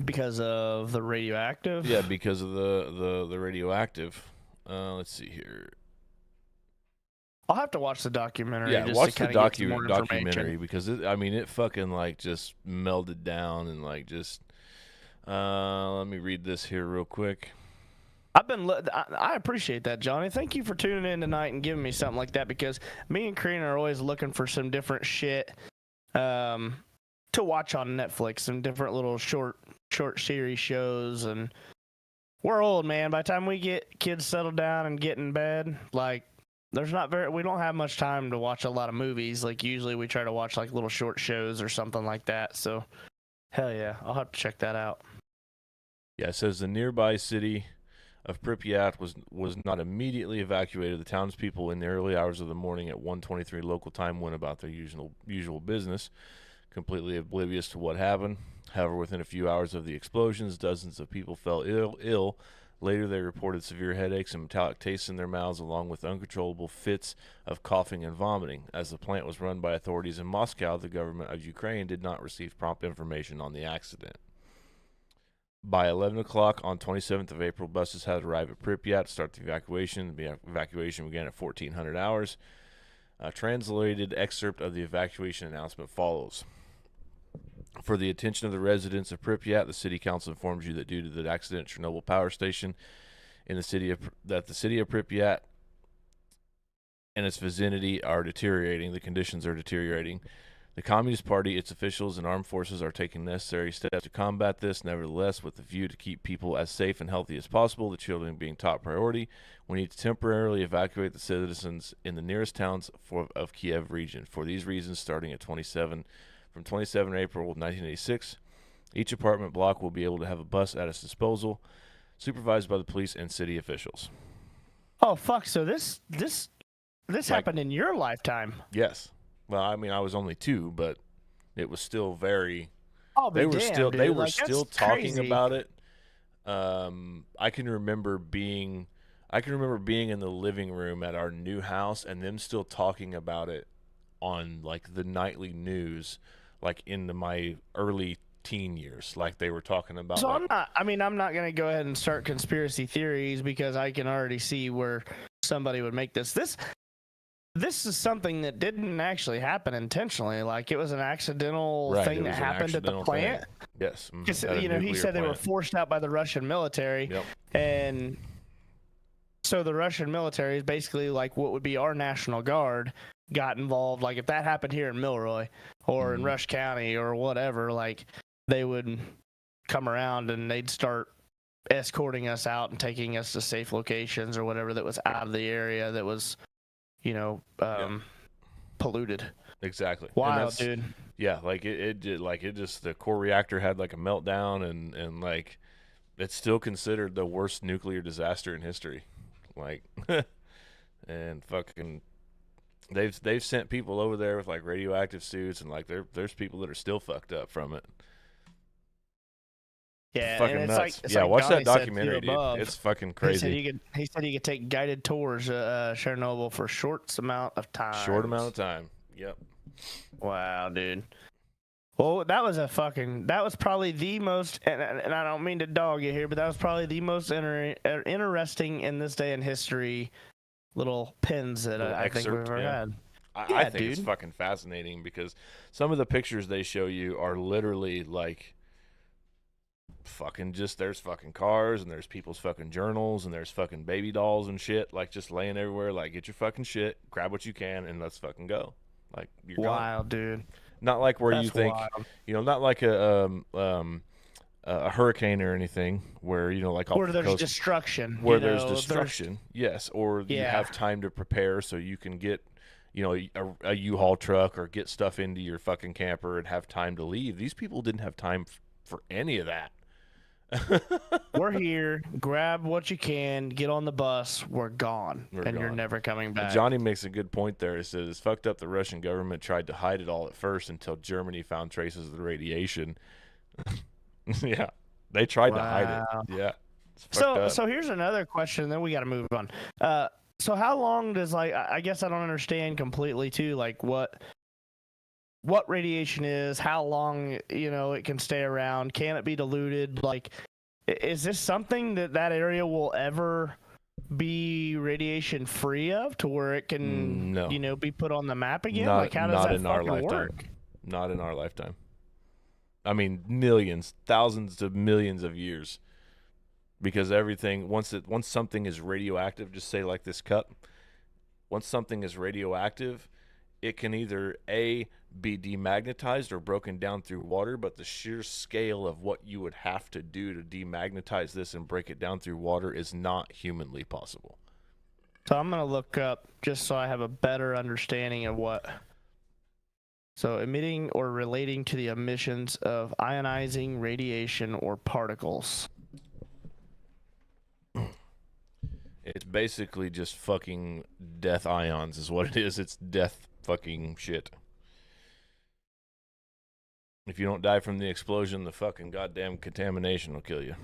because of the radioactive. Yeah, because of the radioactive. Let's see here. I'll have to watch the documentary Yeah, just watch to the kind of get some more documentary information. because it fucking like just melded down and like just. Let me read this here real quick. I appreciate that, Johnny. Thank you for tuning in tonight and giving me something like that because me and Karina are always looking for some different shit to watch on Netflix, some different little short series shows. And we're old, man. By the time we get kids settled down and get in bed, like we don't have much time to watch a lot of movies. Like usually we try to watch like little short shows or something like that. So hell yeah, I'll have to check that out. Yeah, it says the nearby city of Pripyat was not immediately evacuated. The townspeople in the early hours of the morning at 1:23 local time went about their usual business, completely oblivious to what happened. However, within a few hours of the explosions, dozens of people fell ill. Later, they reported severe headaches and metallic tastes in their mouths, along with uncontrollable fits of coughing and vomiting. As the plant was run by authorities in Moscow, the government of Ukraine did not receive prompt information on the accident. By 11 o'clock on 27th of April, buses had arrived at Pripyat to start the evacuation. The evacuation began at 1400 hours. A translated excerpt of the evacuation announcement follows. For the attention of the residents of Pripyat, the city council informs you that due to the accident at Chernobyl power station in the city of Pripyat and its vicinity are deteriorating. The conditions are deteriorating. The Communist Party, its officials, and armed forces are taking necessary steps to combat this. Nevertheless, with the view to keep people as safe and healthy as possible, the children being top priority, we need to temporarily evacuate the citizens in the nearest towns of Kiev region. For these reasons, starting at 27 April 1986, each apartment block will be able to have a bus at its disposal, supervised by the police and city officials. Oh fuck! So this happened in your lifetime. Yes. Well, I mean, I was only 2, but it was still very. They were still talking about it. I can remember being in the living room at our new house and them still talking about it on like the nightly news, like in my early teen years. Like they were talking about. So I'm not gonna go ahead and start conspiracy theories because I can already see where somebody would make this. This is something that didn't actually happen intentionally. Like it was an accidental thing that happened at the plant. Yes. He said they were forced out by the Russian military. Yep. And so the Russian military is basically like what would be our National Guard got involved. Like if that happened here in Milroy or in Rush County or whatever, like they would come around and they'd start escorting us out and taking us to safe locations or whatever that was out of the area that was polluted. Exactly. Wow, dude. Yeah, like it just the core reactor had like a meltdown and like it's still considered the worst nuclear disaster in history. Like and fucking they've sent people over there with like radioactive suits and like there's people that are still fucked up from it. Yeah, fucking and nuts. It's yeah, like watch Johnny that documentary, dude. Above. It's fucking crazy. He said he could take guided tours Chernobyl for short amount of time. Short amount of time. Yep. Wow, dude. Well, that was probably the most, and I don't mean to dog you here, but that was probably the most interesting in this day in history little pins that I think we've ever had. I think it's fucking fascinating because some of the pictures they show you are literally like fucking just there's fucking cars and there's people's fucking journals and there's fucking baby dolls and shit like just laying everywhere. Like get your fucking shit, grab what you can, and let's fucking go. Like you're wild, dude. Not like where you think wild. Not like a hurricane or anything where like off where the there's coast, destruction. where there's destruction. Yes, or you have time to prepare so you can get a U-Haul truck or get stuff into your fucking camper and have time to leave. These people didn't have time for any of that. We're here. Grab what you can. Get on the bus. We're gone. We're You're gone. never coming back. Johnny makes a good point there. He says it's fucked up the Russian government tried to hide it all at first until Germany found traces of the radiation. Yeah, they tried to hide it. Yeah. It's fucked up. So here's another question. Then we got to move on. So how long does I guess I don't understand completely too. Like what radiation is, how long it can stay around, can it be diluted? Like, is this something that area will ever be radiation free of, to where it can be put on the map again? Like, how does that in our fucking lifetime. work? Not in our lifetime. I mean, millions, thousands to millions of years. Because everything, once something is radioactive, just say like this cup, once something is radioactive, it can either A, be demagnetized or broken down through water, but the sheer scale of what you would have to do to demagnetize this and break it down through water is not humanly possible. So I'm going to look up, just so I have a better understanding of what. So emitting or relating to the emissions of ionizing radiation or particles. It's basically just fucking death ions is what it is. It's death fucking shit. If you don't die from the explosion, the fucking goddamn contamination will kill you.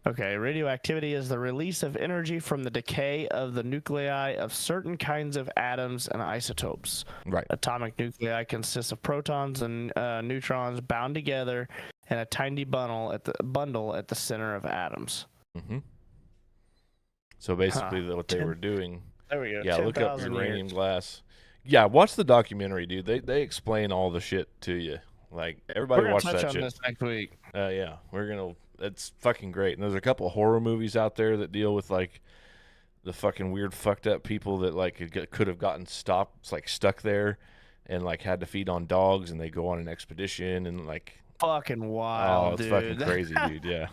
Okay, radioactivity is the release of energy from the decay of the nuclei of certain kinds of atoms and isotopes. Right. Atomic nuclei consists of protons and neutrons bound together in a tiny bundle at the center of atoms. Mm-hmm. So basically, what they were doing. There we go. Yeah, look up 10,000 uranium years. glass. Yeah, watch the documentary, dude. They explain all the shit to you. Like, everybody watch that shit. We're gonna touch on this next week. Yeah, it's fucking great. And there's a couple of horror movies out there that deal with like the fucking weird fucked up people that like could have gotten stuck there, and like had to feed on dogs, and they go on an expedition and like fucking wild. Oh, it's dude. fucking crazy, dude. Yeah.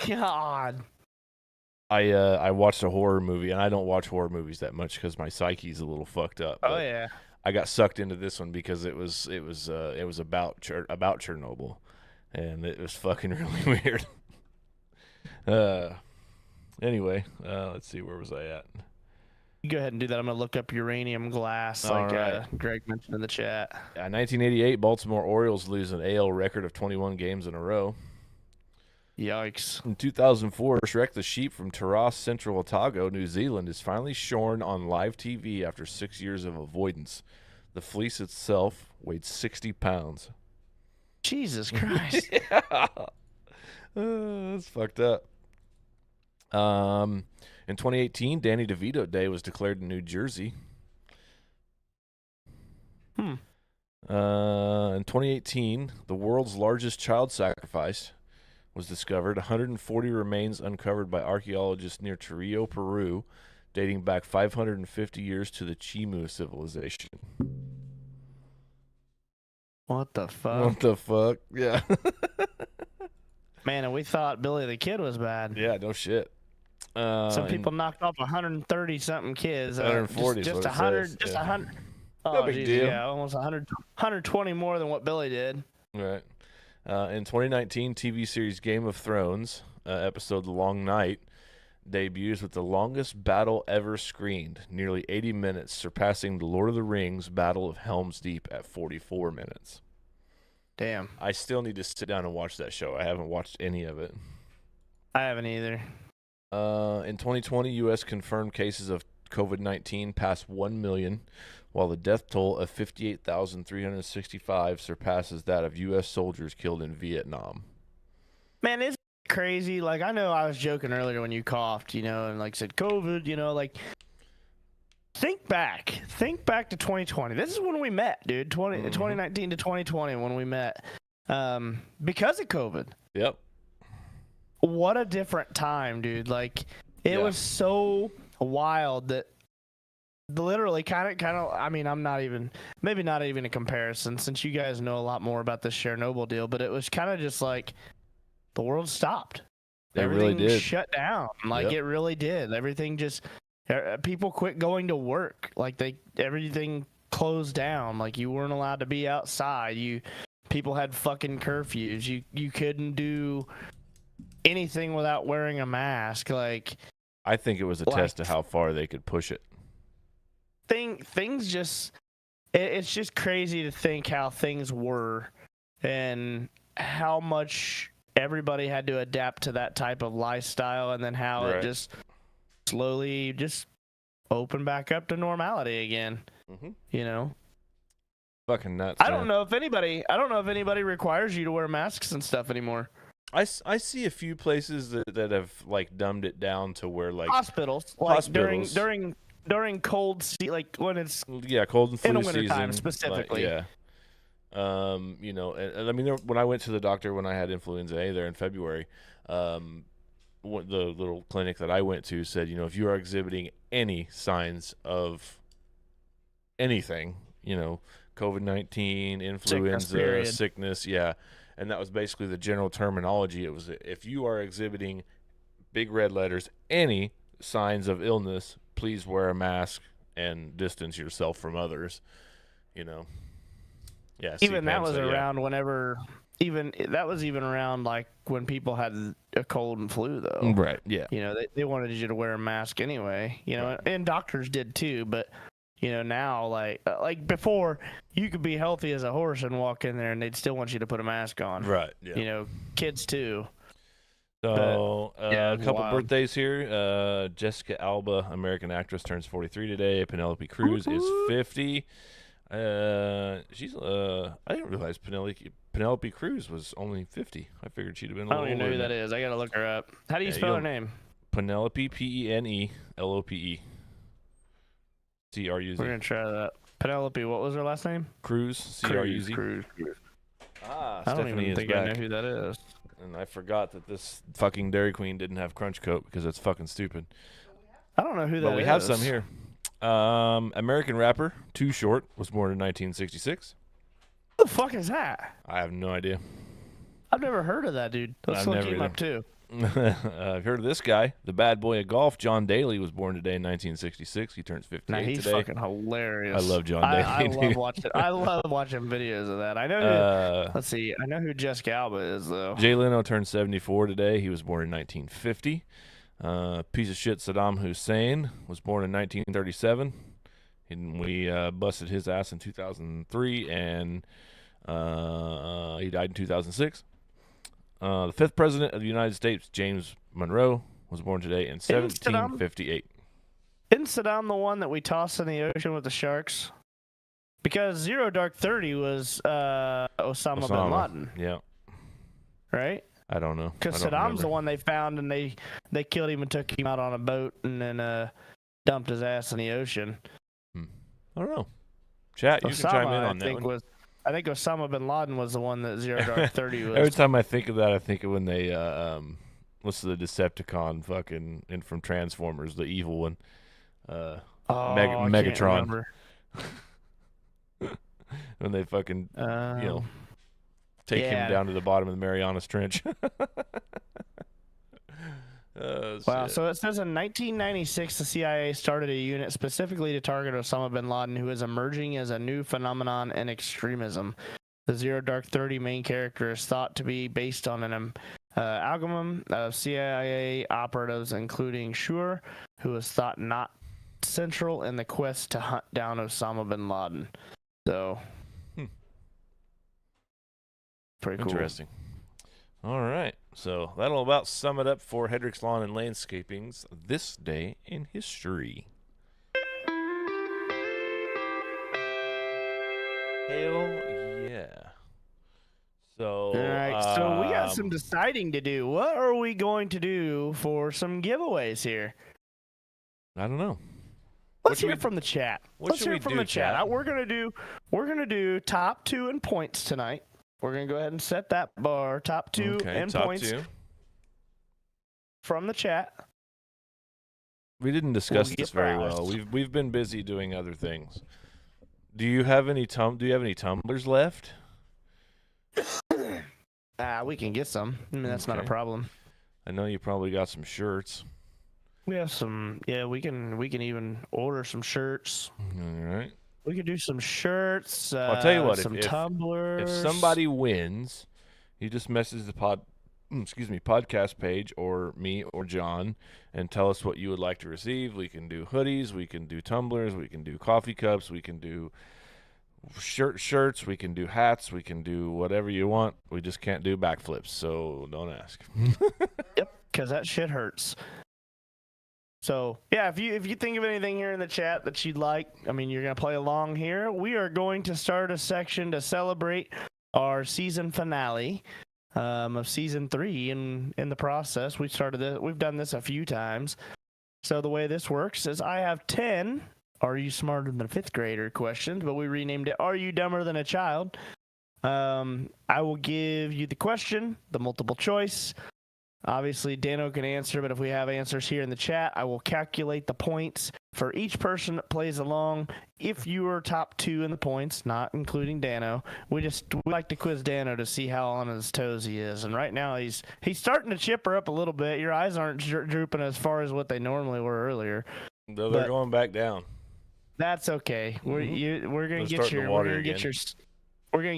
God. I watched a horror movie, and I don't watch horror movies that much because my psyche's a little fucked up. Oh yeah. I got sucked into this one because it was about Chernobyl, and it was fucking really weird. Anyway, let's see, where was I at? You go ahead and do that. I'm gonna look up uranium glass, Greg mentioned in the chat. 1988, Baltimore Orioles lose an AL record of 21 games in a row. Yikes. In 2004, Shrek the sheep from Taras, Central Otago, New Zealand, is finally shorn on live TV after 6 years of avoidance. The fleece itself weighed 60 pounds. Jesus Christ. Yeah. That's fucked up. In 2018, Danny DeVito Day was declared in New Jersey. In 2018, the world's largest child sacrifice was discovered. 140 remains uncovered by archaeologists near Trujillo, Peru, dating back 550 years to the Chimu civilization. What the fuck? What the fuck? Yeah. Man, and we thought Billy the Kid was bad. Yeah, no shit. Some people knocked off 130 something kids. 140 just 100. Just 100. Oh, no big deal. Yeah, almost 100, 120 more than what Billy did. Right. In 2019, TV series Game of Thrones episode The Long Night debuts with the longest battle ever screened, nearly 80 minutes, surpassing the Lord of the Rings Battle of Helm's Deep at 44 minutes. Damn. I still need to sit down and watch that show. I haven't watched any of it. I haven't either. In 2020, U.S. confirmed cases of COVID-19 passed 1 million, while the death toll of 58,365 surpasses that of U.S. soldiers killed in Vietnam. Man, it's crazy. Like, I know I was joking earlier when you coughed, and like said COVID, like, think back to 2020. This is when we met, dude. 2019 to 2020 when we met. Because of COVID. Yep. What a different time, dude. Like, it was so wild that literally kind of I mean, maybe not even a comparison, since you guys know a lot more about this Chernobyl deal, but it was kind of just like the world stopped. Everything really did. Shut down. Like, it really did. Everything just, people quit going to work. Like, everything closed down. Like, you weren't allowed to be outside. People had fucking curfews. You couldn't do anything without wearing a mask. Like, I think it was a test of how far they could push it. Things just, it's just crazy to think how things were and how much everybody had to adapt to that type of lifestyle, and then how it just slowly just opened back up to normality again. You know, fucking nuts. I don't know if anybody requires you to wear masks and stuff anymore. I see a few places that have like dumbed it down to where like hospitals, during cold like when it's cold and flu in the winter season time specifically. Like, you know, and I mean, when I went to the doctor when I had influenza A there in February, the little clinic that I went to said, you know, if you are exhibiting any signs of anything, you know, COVID-19, influenza, sickness, and that was basically the general terminology. It was, if you are exhibiting, big red letters, any signs of illness, please wear a mask and distance yourself from others, you know. Yeah, even that was around whenever, that was even around like when people had a cold and flu, though. Right, yeah. You know, they wanted you to wear a mask anyway, you know, and doctors did too, but, you know, now, like before, you could be healthy as a horse and walk in there and they'd still want you to put a mask on. Right, yeah. You know, kids too. So, a couple birthdays here. Jessica Alba, American actress, turns 43 today. Penelope Cruz is 50. She's I didn't realize Penelope Cruz was only 50. I figured she'd have been a little older. I don't even know who that is. I gotta look her up. How do you spell her name? Penelope, Penelope Cruz. We're gonna try that. Penelope, what was her last name? Cruz, Cruz. I don't even think I know who that is. And I forgot that this fucking Dairy Queen didn't have Crunch Coat because it's fucking stupid. I don't know who that is. But we have some here. American rapper Too Short was born in 1966. What the fuck is that? I have no idea. I've never heard of that dude. Let's look him up too. I've heard of this guy, the bad boy of golf. John Daly was born today in 1966. He turns 58 today. He's fucking hilarious. I love John Daly. I love watching videos of that. I know. Let's see. I know who Jessica Alba is though. Jay Leno turned 74 today. He was born in 1950. Piece of shit Saddam Hussein was born in 1937. And we busted his ass in 2003, and he died in 2006. The fifth president of the United States, James Monroe, was born today in 1758. Isn't Saddam the one that we tossed in the ocean with the sharks? Because Zero Dark 30 was Osama bin Laden. Yeah. Right? I don't know. Because Saddam's the one they found, and they killed him and took him out on a boat and then dumped his ass in the ocean. I don't know. Chat, you can chime in on that one. I think Osama bin Laden was the one that Zero Dark 30 was. Every time I think of that, I think of when they what's the Decepticon fucking and from Transformers, the evil one, Megatron. When they fucking take him down to the bottom of the Marianas Trench. Wow, so it says in 1996, the CIA started a unit specifically to target Osama bin Laden, who is emerging as a new phenomenon in extremism. The Zero Dark 30 main character is thought to be based on an amalgam of CIA operatives, including Shur, who is thought not central in the quest to hunt down Osama bin Laden. So, pretty cool. Interesting. All right, so that'll about sum it up for Hedrick's Lawn and Landscaping's This Day in History. Hell yeah. So, all right, so we got some deciding to do. What are we going to do for some giveaways here? I don't know. Let's hear from the chat. Let's hear from the chat. We're gonna do top 2 and points tonight. We're going to go ahead and set that bar, top 2 and top points 2. From the chat. We didn't discuss this very well. We've been busy doing other things. Do you have any tumblers left? We can get some. I mean, that's not a problem. I know you probably got some shirts. We have some. Yeah, we can even order some shirts. All right. We could do some shirts. I'll tell you what. Some tumblers. If somebody wins, you just message the podcast page, or me or John, and tell us what you would like to receive. We can do hoodies, we can do tumblers, we can do coffee cups, we can do shirts, we can do hats, we can do whatever you want. We just can't do backflips, so don't ask. Yep, because that shit hurts. So yeah, if you think of anything here in the chat that you'd like, I mean, you're gonna play along here. We are going to start a section to celebrate our season finale of season 3. In the process, we've done this a few times. So the way this works is I have 10 "Are you smarter than a 5th grader?" questions, but we renamed it "Are you dumber than a child?" I will give you the question, the multiple choice. Obviously, Dano can answer, but if we have answers here in the chat, I will calculate the points for each person that plays along. If you are top 2 in the points, not including Dano, we like to quiz Dano to see how on his toes he is. And right now, he's starting to chipper up a little bit. Your eyes aren't drooping as far as what they normally were earlier. Though they're going back down. That's okay. We're gonna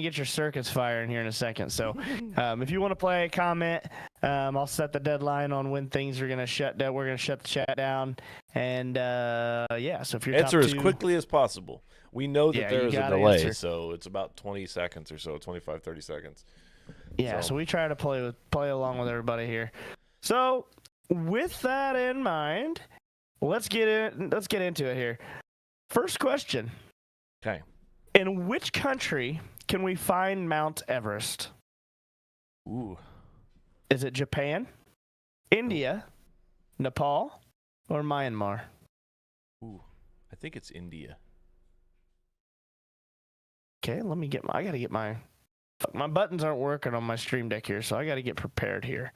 get your circus firing here in a second. So, if you want to play, comment. I'll set the deadline on when things are gonna shut down. We're gonna shut the chat down, and yeah. So if you're answer top as 2, quickly as possible. We know that there is a delay, so it's about 20 seconds or so, 25, 30 seconds. Yeah. So we try to play along with everybody here. So with that in mind, let's get into it here. First question. Okay. In which country can we find Mount Everest? Ooh. Is it Japan, India, Nepal, or Myanmar? Ooh. I think it's India. Okay, I gotta get my buttons aren't working on my stream deck here, so I gotta get prepared here.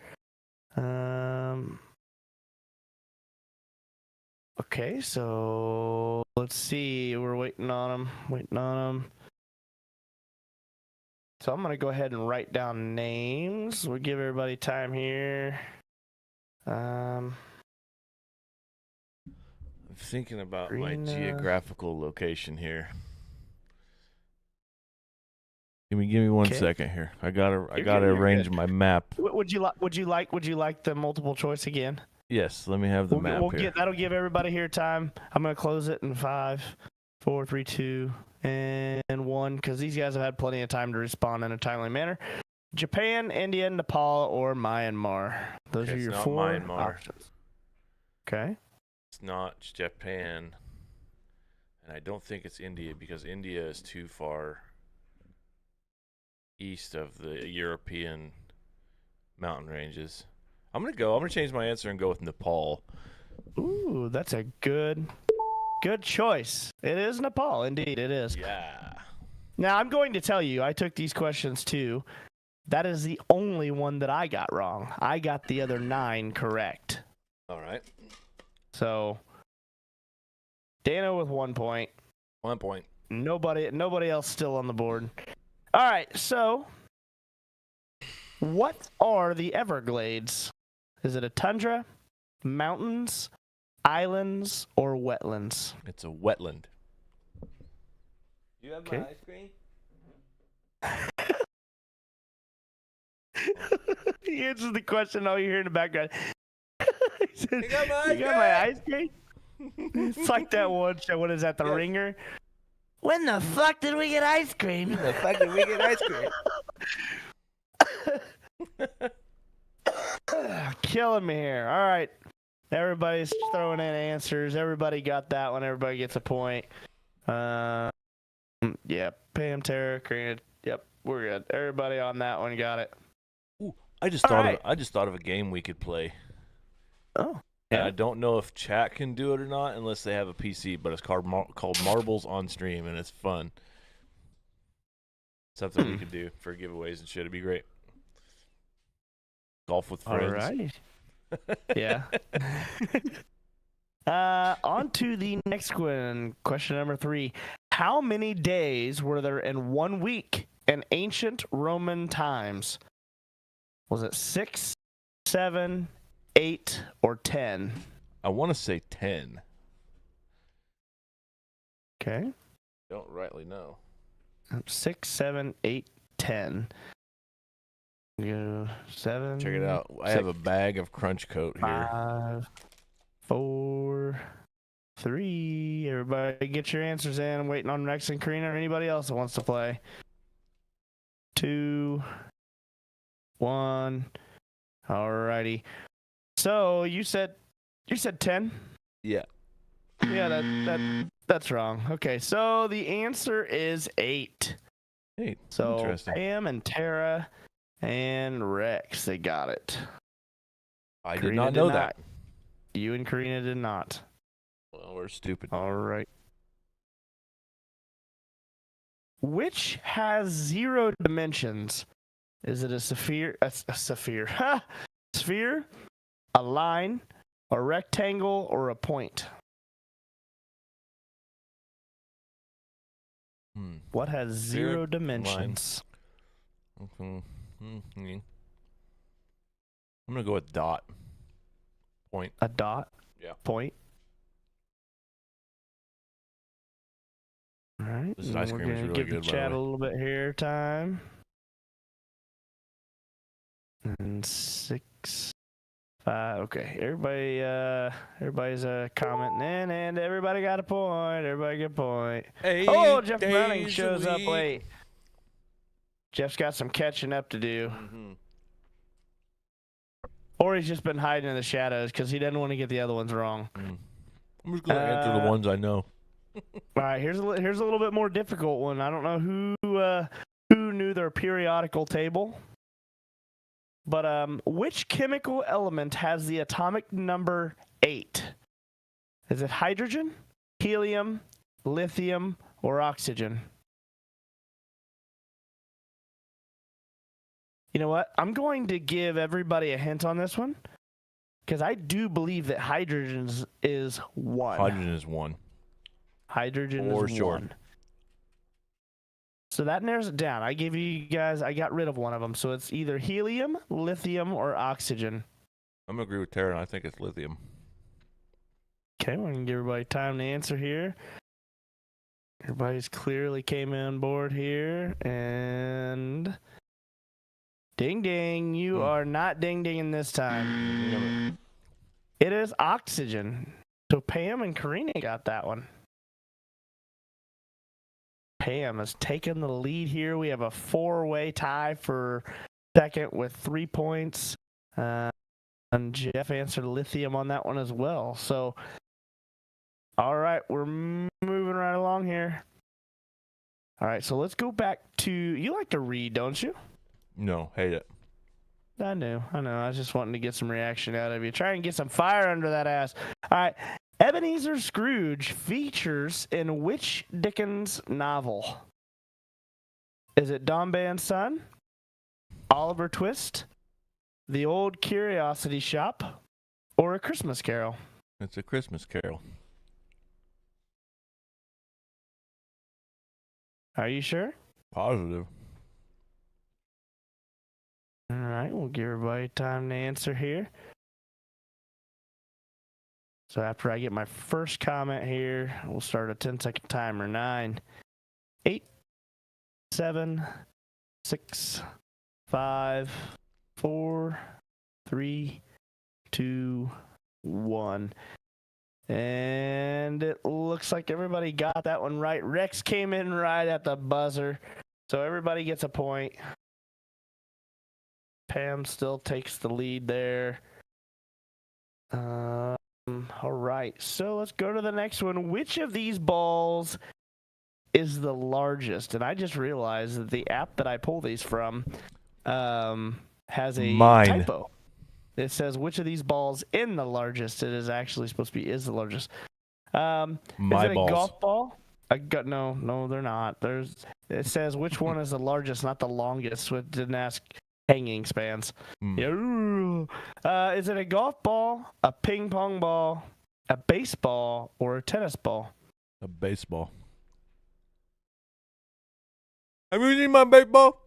Okay, so let's see. We're waiting on them. So I'm going to go ahead and write down names. We'll give everybody time here. I'm thinking about my Green, geographical location here. Give me 1 second here. I gotta arrange my map. Would you like the multiple choice again? Yes, let me have the map here. That'll give everybody here time. I'm going to close it in 5, 4, 3, 2, and 1, because these guys have had plenty of time to respond in a timely manner. Japan, India, Nepal, or Myanmar. Those are your 4 options. Okay. It's not Japan, and I don't think it's India, because India is too far east of the European mountain ranges. I'm gonna change my answer and go with Nepal. Ooh, that's a good choice. It is Nepal, indeed it is. Yeah. Now I'm going to tell you, I took these questions too. That is the only one that I got wrong. I got the other 9 correct. All right. So, Dano with 1 point. 1 point. Nobody else still on the board. All right, so what are the Everglades? Is it a tundra, mountains, islands, or wetlands? It's a wetland. You have my ice cream? He answers the question. All you hear in the background. He says, You got my ice cream? It's like that one show. What is that? The Ringer? When the fuck did we get ice cream? The fuck did we get ice cream? Killing me here. All right. Everybody's throwing in answers. Everybody got that one. Everybody gets a point. Yeah. Pam, Tara, Karina. Yep. We're good. Everybody on that one got it. Ooh, I just thought of a game we could play. Oh. And I don't know if chat can do it or not unless they have a PC, but it's called Marbles on Stream, and it's fun. Something we could do for giveaways and shit. It'd be great. Golf with friends. All right. Yeah. On to the next one. Question number 3. How many days were there in 1 week in ancient Roman times? Was it 6, 7, 8, or 10? I want to say 10. Okay. Don't rightly know. 6, 7, 8, 10. Go 7. Check it out. I have a bag of Crunch Coat here. 5, 4, 3. Everybody get your answers in. I'm waiting on Rex and Karina or anybody else that wants to play. 2, 1. Alrighty. So you said 10? Yeah. Yeah, that's wrong. Okay, so the answer is 8. Hey, So interesting. Pam and Tara and Rex, they got it. I did Karina not know that. You and Karina did not. Well, we're stupid. All right. Which has 0 dimensions? Is it a sphere? A sphere. Ha! Sphere, a line, a rectangle, or a point? What has 0 dimensions? I'm gonna go with dot. Point. A dot? Yeah. Point? All right. This ice cream is really give good, the by chat the a way. little bit here time. And 6, 5. Okay, everybody's commenting in, and everybody got a point. Everybody get a point. Oh, Jeff Browning shows up late. Jeff's got some catching up to do. Mm-hmm. Or he's just been hiding in the shadows because he doesn't want to get the other ones wrong. I'm just gonna answer the ones I know. All right, here's a little bit more difficult one. I don't know who knew their periodical table, but which chemical element has the atomic number 8? Is it hydrogen, helium, lithium, or oxygen? You know what? I'm going to give everybody a hint on this one because I do believe that hydrogen is 1. Hydrogen is 1. Hydrogen For is sure. 1. So that narrows it down. I gave you guys, I got rid of one of them. So it's either helium, lithium, or oxygen. I'm gonna agree with Tara, and I think it's lithium. Okay, we're going to give everybody time to answer here. Everybody's clearly came on board here. And ding ding, you are not ding dinging this time. It is oxygen. So Pam and Karina got that one. Pam has taken the lead here. We have a 4-way tie for second with 3 points. And Jeff answered lithium on that one as well. So, all right, we're moving right along here. All right, so let's go back to, you like to read, don't you? No, hate it. I know. I was just wanting to get some reaction out of you. Try and get some fire under that ass. All right. Ebenezer Scrooge features in which Dickens novel? Is it Dombey and Son, Oliver Twist, The Old Curiosity Shop, or A Christmas Carol? It's A Christmas Carol. Are you sure? Positive. All right, we'll give everybody time to answer here. So after I get my first comment here, we'll start a 10-second timer. 9, 8, 7, 6, 5, 4, 3, 2, 1. And it looks like everybody got that one right. Rex came in right at the buzzer. So everybody gets a point. Pam still takes the lead there. All right, so let's go to the next one. Which of these balls is the largest? And I just realized that the app that I pull these from has a typo. It says which of these balls in the largest. It is actually supposed to be is the largest. My is it balls. a golf ball? No, they're not. It says which one is the largest, not the longest. So it didn't ask hanging spans. Is it a golf ball, a ping pong ball, a baseball, or a tennis ball? A baseball. Have you seen my baseball?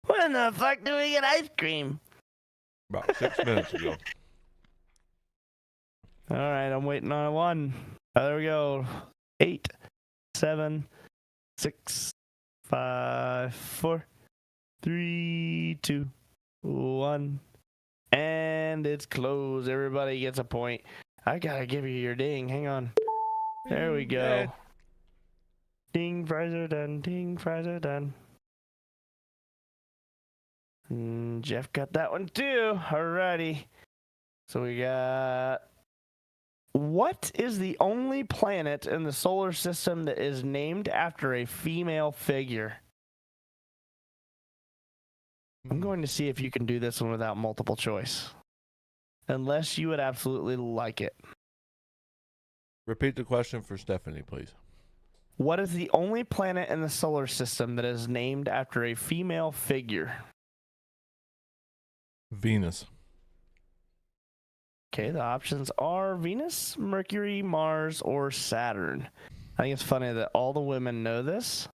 When the fuck do we get ice cream? About 6 minutes ago. All right, I'm waiting on one. There we go. 8, 7, 6, 5, 4, 3, 2, 1. And it's closed. Everybody gets a point. I gotta give you your ding. Hang on. There we go. Yeah. Ding, fries are done. Ding, fries are done. Jeff got that one too. Alrighty. So we got... What is the only planet in the solar system that is named after a female figure? I'm going to see if you can do this one without multiple choice. Unless you would absolutely like it. Repeat the question for Stephanie, please. What is the only planet in the solar system that is named after a female figure? Venus. Okay, the options are Venus, Mercury, Mars, or Saturn. I think it's funny that all the women know this.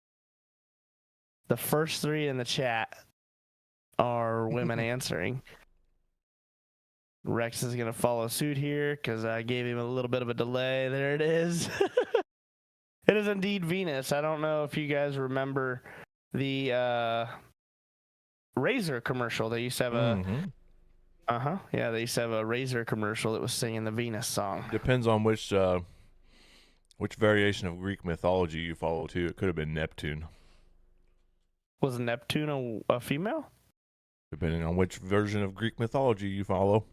The first three in the chat are women answering. Rex is going to follow suit here because I gave him a little bit of a delay. There it is. It is indeed Venus. I don't know if you guys remember the Razor commercial. They used to have a... Yeah, they used to have a Razor commercial that was singing the Venus song. Depends on which variation of Greek mythology you follow, too. It could have been Neptune. Was Neptune a female? Depending on which version of Greek mythology you follow.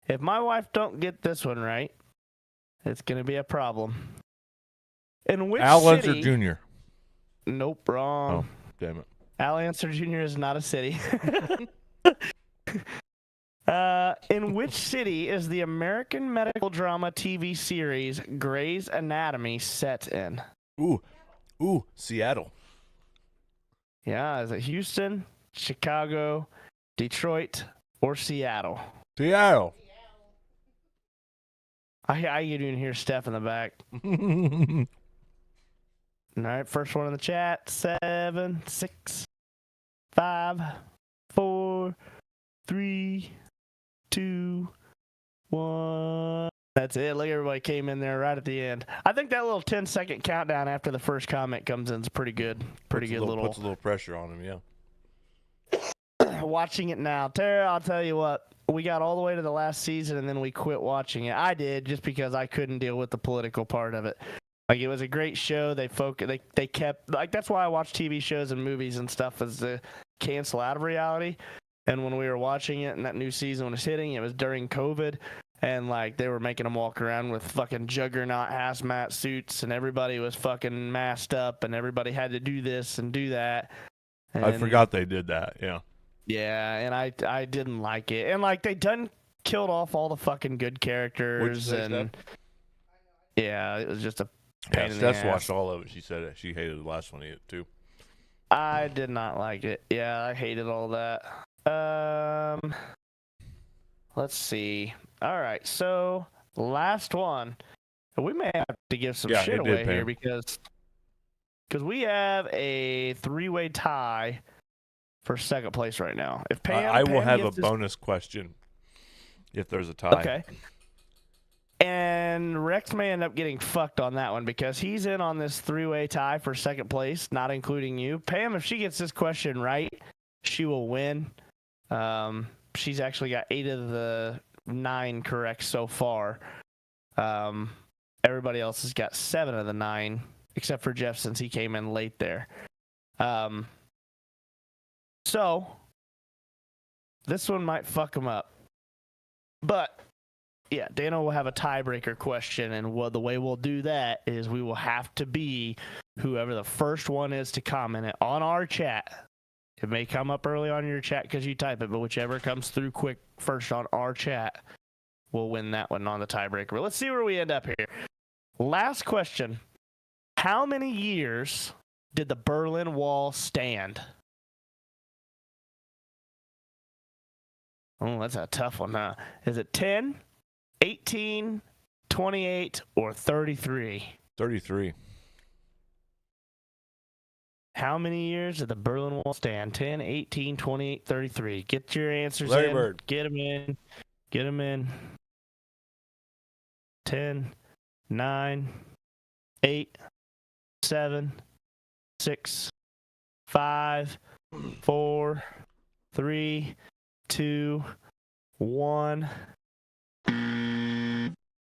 If my wife don't get this one right, it's going to be a problem. In which Al city... Unser Jr. Nope, wrong. Oh, damn it. Al Unser Jr. is not a city. In which city is the American medical drama TV series Grey's Anatomy set in? Ooh, Seattle. Yeah, is it Houston, Chicago, Detroit, or Seattle? Seattle. I can even hear Steph in the back. All right, first one in the chat. 7, 6, 5, 4, 3, 2, 1. That's it. Look, everybody came in there right at the end. I think that little 10-second countdown after the first comment comes in is pretty good. Puts a little pressure on him, yeah. Watching it now. Tara, I'll tell you what. We got all the way to the last season, and then we quit watching it. I did, just because I couldn't deal with the political part of it. Like, it was a great show. They kept, like, that's why I watch TV shows and movies and stuff, is to cancel out of reality. And when we were watching it and that new season was hitting, it was during COVID. And, like, they were making them walk around with fucking juggernaut hazmat suits, and everybody was fucking masked up, and everybody had to do this and do that. And, I forgot they did that, yeah. Yeah, and I didn't like it. And, like, they done killed off all the fucking good characters. What'd you say, and Steph? Yeah, it was just a pain in the Steph's ass. watched all of it. She said she hated the last one too. I did not like it. Yeah, I hated all that. Let's see. All right, so last one. We may have to give some shit away here because we have a 3-way tie for second place right now. If Pam, I will have a bonus question if there's a tie. Okay. And Rex may end up getting fucked on that one because he's in on this 3-way tie for second place, not including you. Pam, if she gets this question right, she will win. She's actually got 8 of the 9 correct so far. Everybody else has got 7 of the 9, except for Jeff since he came in late there. So, this one might fuck him up. But, yeah, Dana will have a tiebreaker question, and the way we'll do that is we will have to be whoever the first one is to comment it on our chat. It may come up early on your chat because you type it, but whichever comes through quick first on our chat will win that one on the tiebreaker. But let's see where we end up here. Last question. How many years did the Berlin Wall stand? Oh, that's a tough one, huh? Is it 10, 18, 28, or 33? 33. How many years did the Berlin Wall stand? 10, 18, 28, 33. Get your answers Larry in. Bird. Get them in. Get them in. 10, 9, 8, 7, 6, 5, 4, 3, 2, 1.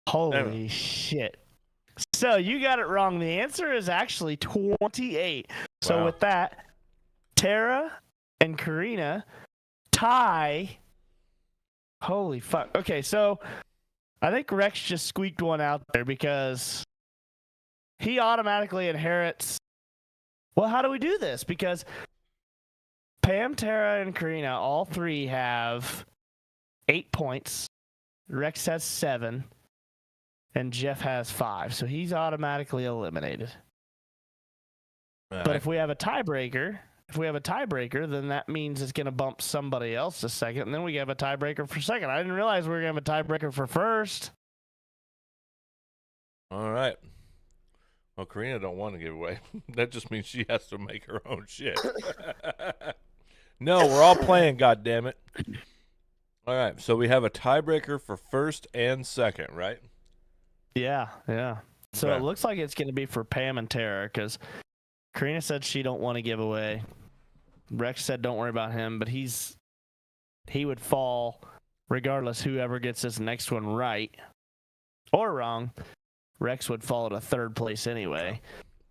Holy shit. So you got it wrong. The answer is actually 28. So Wow. with that, Tara and Karina tie. Holy fuck. Okay, so I think Rex just squeaked one out there because he automatically inherits. Well, how do we do this? Because Pam, Tara, and Karina, all three have 8 points. Rex has 7. And Jeff has 5. So he's automatically eliminated. All But right. if we have a tiebreaker, then that means it's going to bump somebody else to second. And then we have a tiebreaker for second. I didn't realize we were going to have a tiebreaker for first. All right. Well, Karina don't want to give away. That just means she has to make her own shit. No, we're all playing, goddammit. All right, so we have a tiebreaker for first and second, right? Yeah. So Okay. it looks like it's going to be for Pam and Tara because Karina said she don't want to give away. Rex said don't worry about him, but he would fall regardless whoever gets this next one right or wrong. Rex would fall to third place anyway.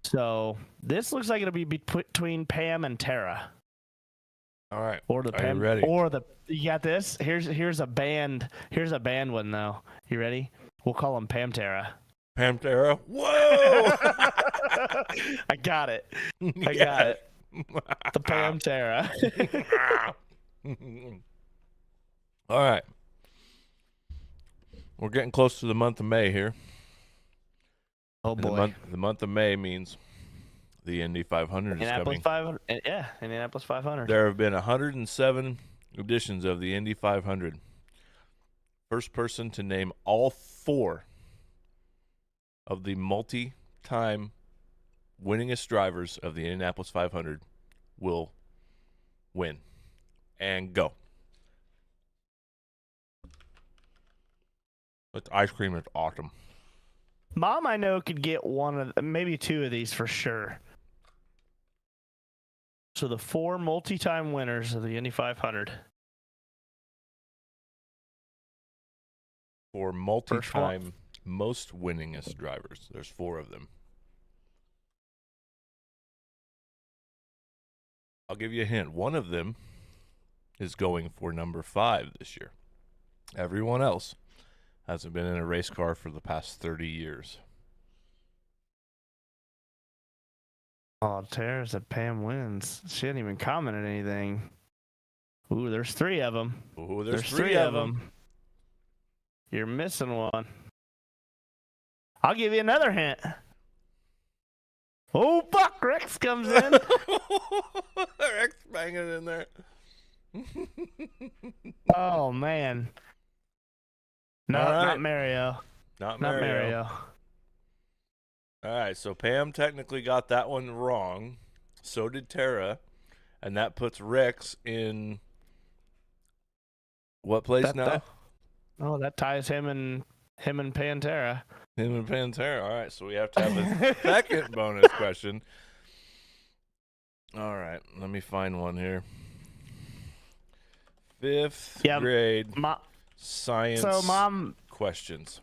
So this looks like it'll be between Pam and Tara. All right. Or the Are Pam you ready? or the you got this? Here's a band one though. You ready? We'll call them Pam Tara. Pam Tara. Whoa! I got it. I got it. The Pam Tara. All right. We're getting close to the month of May here. Oh And boy. the month of May means the Indy 500 is coming. Indianapolis 500. Yeah, Indianapolis 500. There have been 107 editions of the Indy 500. First person to name all 4 of the multi-time winningest drivers of the Indianapolis 500 will win. And go. But ice cream is awesome. Mom, I know, could get maybe 2 of these for sure. So the 4 multi-time winners of the Indy 500. For multi-time most winningest drivers. There's 4 of them. I'll give you a hint. One of them is going for number 5 this year. Everyone else hasn't been in a race car for the past 30 years. Oh, Tara said Pam wins. She didn't even comment on anything. Ooh, there's 3 of them. Ooh, there's 3 of them. You're missing one. I'll give you another hint. Oh, fuck. Rex comes in. Rex banging in there. Oh, man. No, All right. not Mario. Not Not Mario. Mario. All right, so Pam technically got that one wrong. So did Tara. And that puts Rex in what place now? That ties him and Pantera. Him and Pantera. All right, so we have to have a second bonus question. All right, let me find one here. 5th Yeah, grade Mom. science So Mom questions.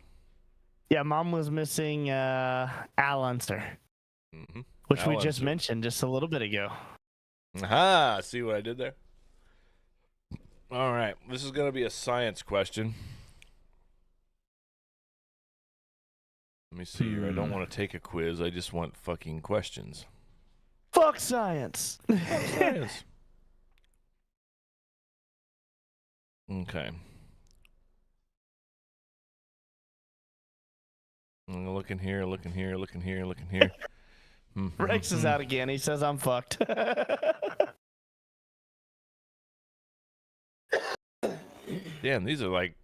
Yeah, Mom was missing Al Unser, Mm-hmm. which Al we just Unser. mentioned just a little bit ago. Aha! See what I did there? All right, this is going to be a science question. Let me see here. I don't want to take a quiz. I just want fucking questions. Fuck science. Science. Okay. I'm looking here, looking here, looking here, looking here. Rex is out again. He says I'm fucked. Damn, these are like.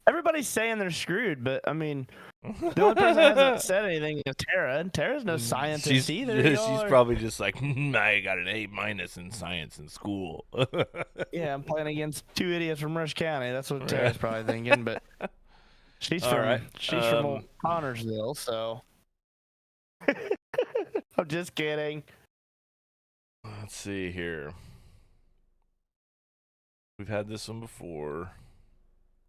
Everybody's saying they're screwed, but I mean, the only person that hasn't said anything is Tara, and Tara's no scientist either. She's Y'all are- probably just like, I got an A- in science in school. Yeah, I'm playing against 2 idiots from Rush County. That's what Tara's probably thinking, but she's All from right. old Connorsville, so I'm just kidding. Let's see here. We've had this one before.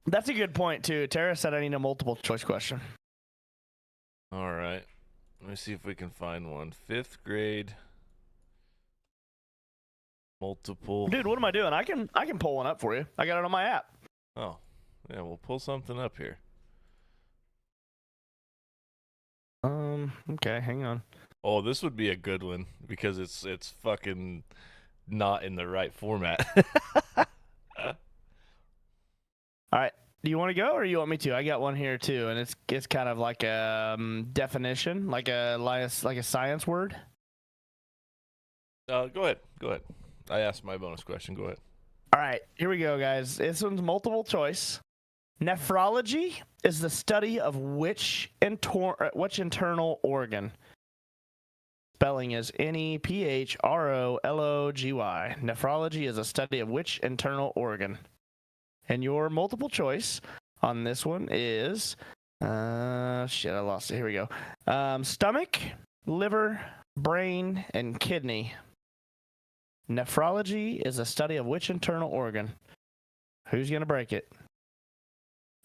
That's a good point, too. Tara said I need a multiple choice question. All right. Let me see if we can find one. 5th grade. Multiple. Dude, what am I doing? I can pull one up for you. I got it on my app. Oh, yeah. We'll pull something up here. Okay, hang on. Oh, this would be a good one because it's fucking not in the right format. All right. Do you want to go or you want me to? I got one here too, and it's kind of like a definition, like a science word. Go ahead. Go ahead. I asked my bonus question. Go ahead. All right, here we go, guys. This one's multiple choice. Nephrology is the study of which internal organ? Spelling is NEPHROLOGY. Nephrology is a study of which internal organ? And your multiple choice on this one is shit, I lost it. Here we go. Stomach, liver, brain, and kidney. Nephrology is a study of which internal organ? Who's gonna break it?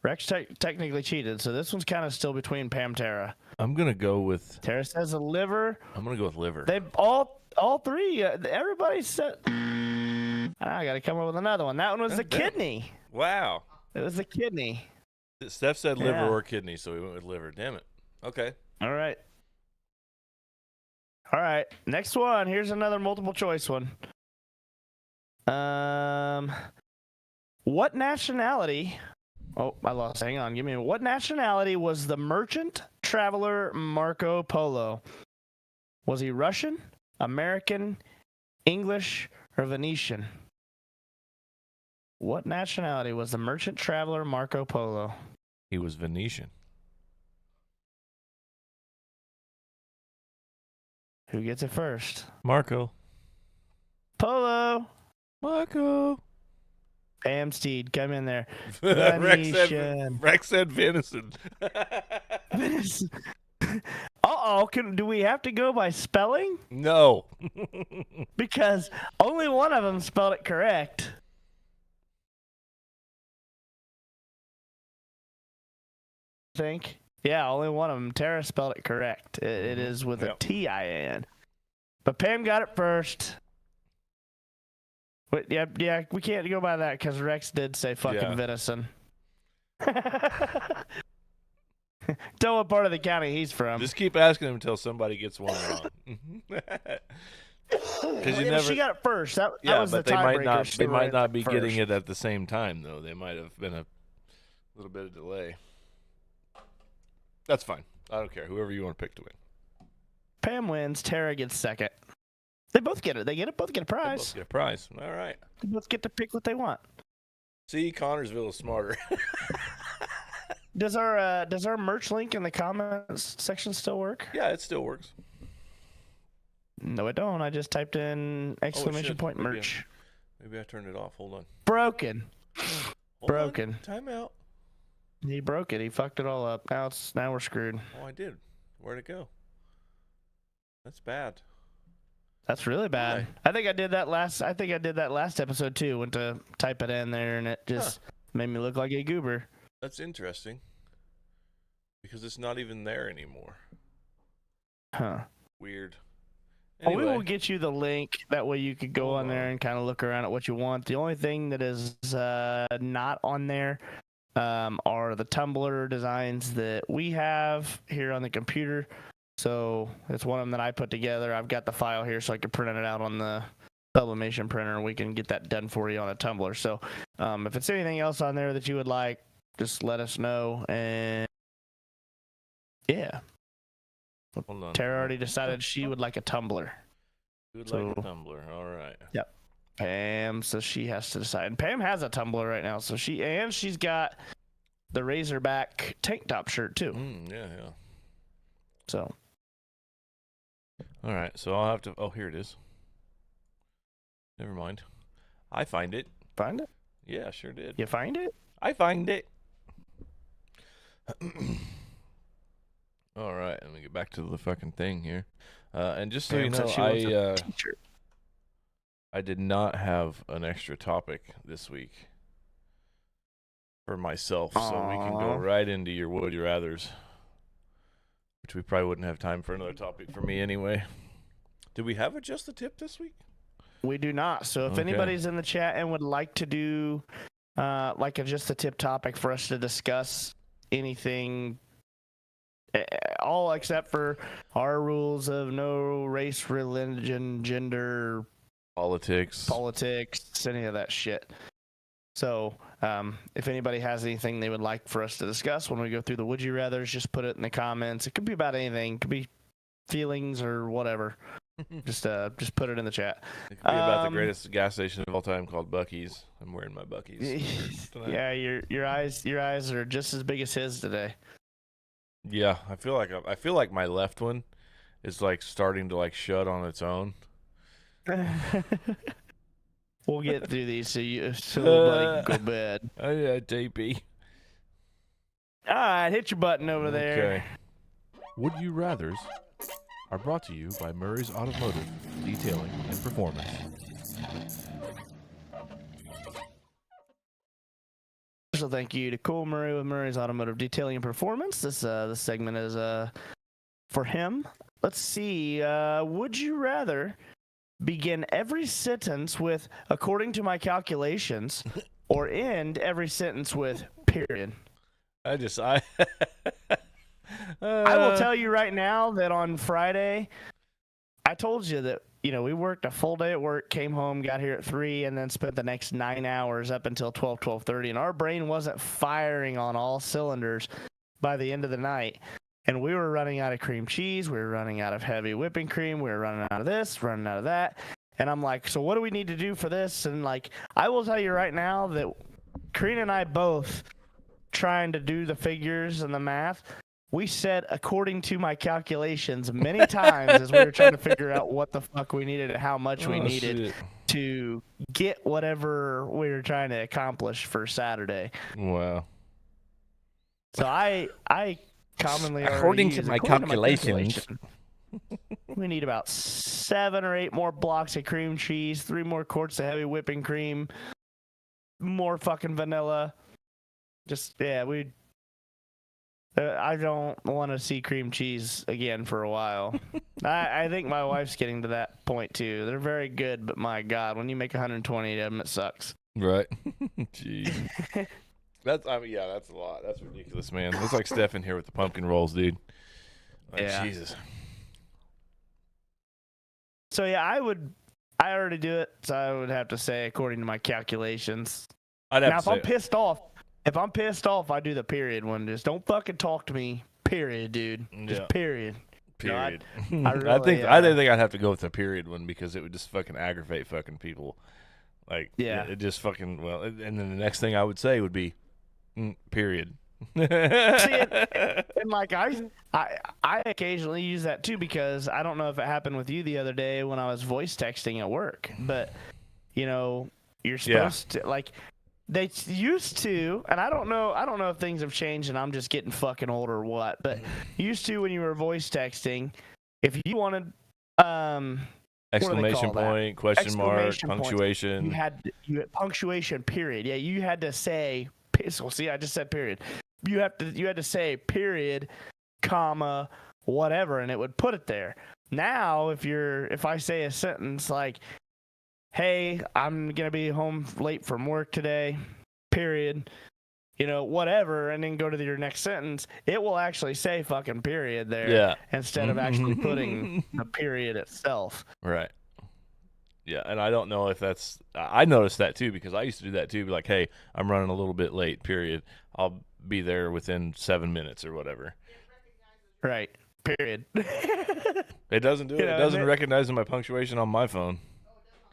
Rex technically cheated, so this one's kind of still between Pam, Tara. I'm gonna go with. Tara says the liver. I'm gonna go with liver. They all three. Everybody said. I got to come up with another one. That one was the kidney. Wow. It was the kidney. Steph said liver Yeah. or kidney, so we went with liver. Damn it. Okay. All right. All right. Next one. Here's another multiple choice one. What nationality? Oh, I lost. Hang on. Give me. What nationality was the merchant traveler Marco Polo? Was he Russian, American, English, or Venetian? What nationality was the merchant traveler Marco Polo? He was Venetian. Who gets it first? Marco. Polo. Marco. Pam Steed, come in there. Rex said venison. Uh-oh, do we have to go by spelling? No. Because only one of them spelled it correct. I think. Yeah, only one of them. Tara spelled it correct. It is with a T-I-N. But Pam got it first. But yeah, we can't go by that because Rex did say fucking venison. Tell what part of the county he's from. Just keep asking him until somebody gets one wrong. Because you never. She got it first. That was but the tiebreaker. they might not be getting it at the same time, though. They might have been a little bit of delay. That's fine. I don't care. Whoever you want to pick to win. Pam wins. Tara gets second. They both get it. Both get a They prize. both get a prize. All right. They both get to pick what they want. See, Connorsville is smarter. Does our merch link in the comments section still work? Yeah, it still works. No, it don't. I just typed in exclamation point merch. Maybe I turned it off. Hold on. Broken. Broken. Time out. He broke it. He fucked it all up. Now we're screwed. Oh, I did. Where'd it go? That's bad. That's really bad. Why? I think I did that last episode too. Went to type it in there and it just made me look like a goober. That's interesting. Because it's not even there anymore. Huh. Weird. Well, Anyway. we will get you the link. That way you could go on there and kind of look around at what you want. The only thing that is not on there are the Tumblr designs that we have here on the computer. So it's one of them that I put together. I've got the file here so I can print it out on the sublimation printer and we can get that done for you on a Tumblr. So if it's anything else on there that you would like, just let us know. And yeah. Hold on. Tara already decided she would like a Tumblr. You would like a Tumblr. All right. Yep. Pam says she has to decide. And Pam has a Tumblr right now, so she's got the Razorback tank top shirt too. Yeah. So. All right. So I'll have to. Oh, here it is. Never mind. I find it. Find it? Yeah, sure did. You find it? I find it. All right, let me get back to the fucking thing here. And just so you know, I did not have an extra topic this week for myself, so we can go Aw. right into your would you rathers, which we probably wouldn't have time for another topic for me anyway. Do we have a just a tip this week? We do not. So if Okay. anybody's in the chat and would like to do like just a tip topic for us to discuss anything, all except for our rules of no race, religion, gender, Politics. any of that shit. So if anybody has anything they would like for us to discuss when we go through the would you rathers, just put it in the comments. It could be about anything. It could be feelings or whatever. Just put it in the chat. It could be about the greatest gas station of all time called Buc-ee's. I'm wearing my Buc-ee's tonight. Yeah, your eyes are just as big as his today. Yeah, I feel like my left one is like starting to like shut on its own. We'll get through these so everybody can go to bed. Oh yeah, JP. All right, hit your button over there. Okay. Would You Rathers are brought to you by Murray's Automotive, Detailing and Performance. So thank you to Cole Murray with Murray's Automotive Detailing and Performance. This segment is for him. Let's see. Would you rather begin every sentence with "according to my calculations," or end every sentence with "period"? I I will tell you right now that on Friday, I told you that, we worked a full day at work, came home, got here at 3, and then spent the next 9 hours up until 12:30, and our brain wasn't firing on all cylinders by the end of the night. And we were running out of cream cheese, we were running out of heavy whipping cream, we were running out of this, running out of that. And I'm like, so what do we need to do for this? And like, I will tell you right now that Karina and I both trying to do the figures and the math, we said according to my calculations many times as we were trying to figure out what the fuck we needed and how much we needed to get whatever we were trying to accomplish for Saturday. Wow. So I commonly According to use, my according to calculations. calculation, we need about 7 or 8 more blocks of cream cheese, 3 more quarts of heavy whipping cream, more fucking vanilla. Just, yeah, I don't want to see cream cheese again for a while. I think my wife's getting to that point too. They're very good, but my God, when you make 120 of them, it sucks. Right. Jeez. That's a lot. That's ridiculous, man. It's like Steph in here with the pumpkin rolls, dude. Like, Yeah. Jesus. So yeah, I already do it, so I would have to say according to my calculations. I'd have Now, to if say I'm pissed off, I do the period one. Just don't fucking talk to me. Period, dude. Just Yeah. period. period. I really, I think I'd have to go with the period one because it would just fucking aggravate fucking people. Like, Yeah. it just fucking, well, and then the next thing I would say would be, period. And like I occasionally use that too because I don't know if it happened with you the other day when I was voice texting at work, but you're supposed to, like, they used to, and I don't know if things have changed and I'm just getting fucking old or what, but used to when you were voice texting, if you wanted Exclamation point, question mark, Exclamation points. punctuation. you had punctuation period. Yeah, you had to say, so see, I just said period. You had to say period, comma, whatever, and it would put it there. Now, if I say a sentence like, "Hey, I'm gonna be home late from work today," period, whatever, and then go to your next sentence, it will actually say fucking period there, Yeah. instead of actually putting the period itself. Right. Yeah, and I don't know if that's. I noticed that too because I used to do that too. Be like, "Hey, I'm running a little bit late. Period. I'll be there within 7 minutes or whatever." Right. Period. It doesn't do it. It know, doesn't and recognize my punctuation on my phone.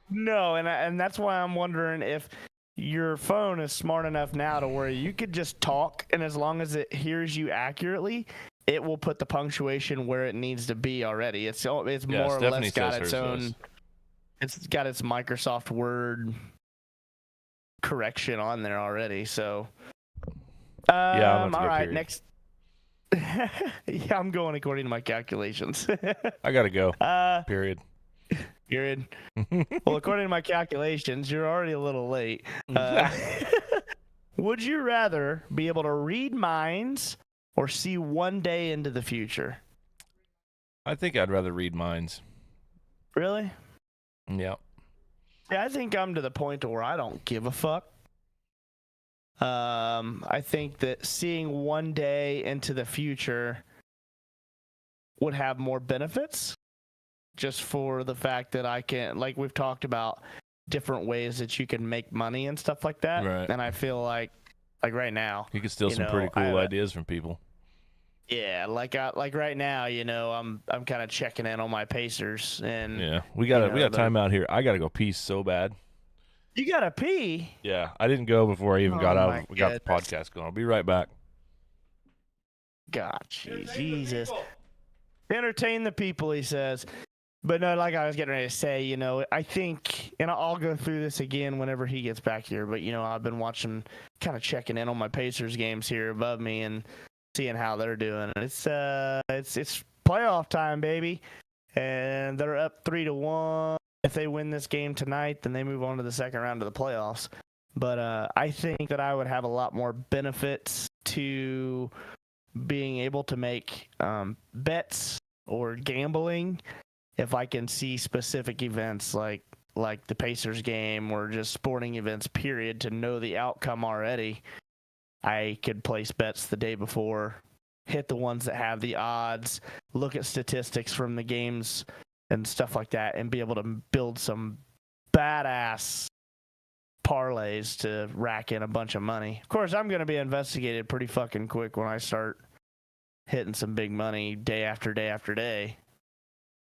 No, and that's why I'm wondering if your phone is smart enough now to where you could just talk, and as long as it hears you accurately, it will put the punctuation where it needs to be already. It's more or Stephanie less got says its hers own. does. It's got its Microsoft Word correction on there already. So, Yeah, I'm all right, period. next. Yeah, I'm going according to my calculations. I gotta go. Uh, Period. period. Well, according to my calculations, you're already a little late. Would you rather be able to read minds or see one day into the future? I think I'd rather read minds. Really? Yeah. Yeah, I think I'm to the point where I don't give a fuck. I think that seeing one day into the future would have more benefits, just for the fact that I can, like we've talked about, different ways that you can make money and stuff like that. Right. And I feel like right now, You could steal some pretty cool ideas from people. yeah, like right now, I'm kind of checking in on my Pacers, and Yeah, we got time out here. I gotta go pee so bad. you gotta pee. Yeah, I didn't go before I even got Oh out. my We got the goodness. podcast going. I'll be right back. God, Jesus. Entertain the people, he says. But no, like I was getting ready to say, I think, and I'll go through this again whenever he gets back here, but, I've been watching, kind of checking in on my Pacers games here above me and seeing how they're doing. It's playoff time, baby. And they're up 3-1. If they win this game tonight, then they move on to the second round of the playoffs. But I think that I would have a lot more benefits to being able to make bets or gambling if I can see specific events like the Pacers game or just sporting events, period, to know the outcome already. I could place bets the day before, hit the ones that have the odds, look at statistics from the games and stuff like that, and be able to build some badass parlays to rack in a bunch of money. Of course, I'm going to be investigated pretty fucking quick when I start hitting some big money day after day after day.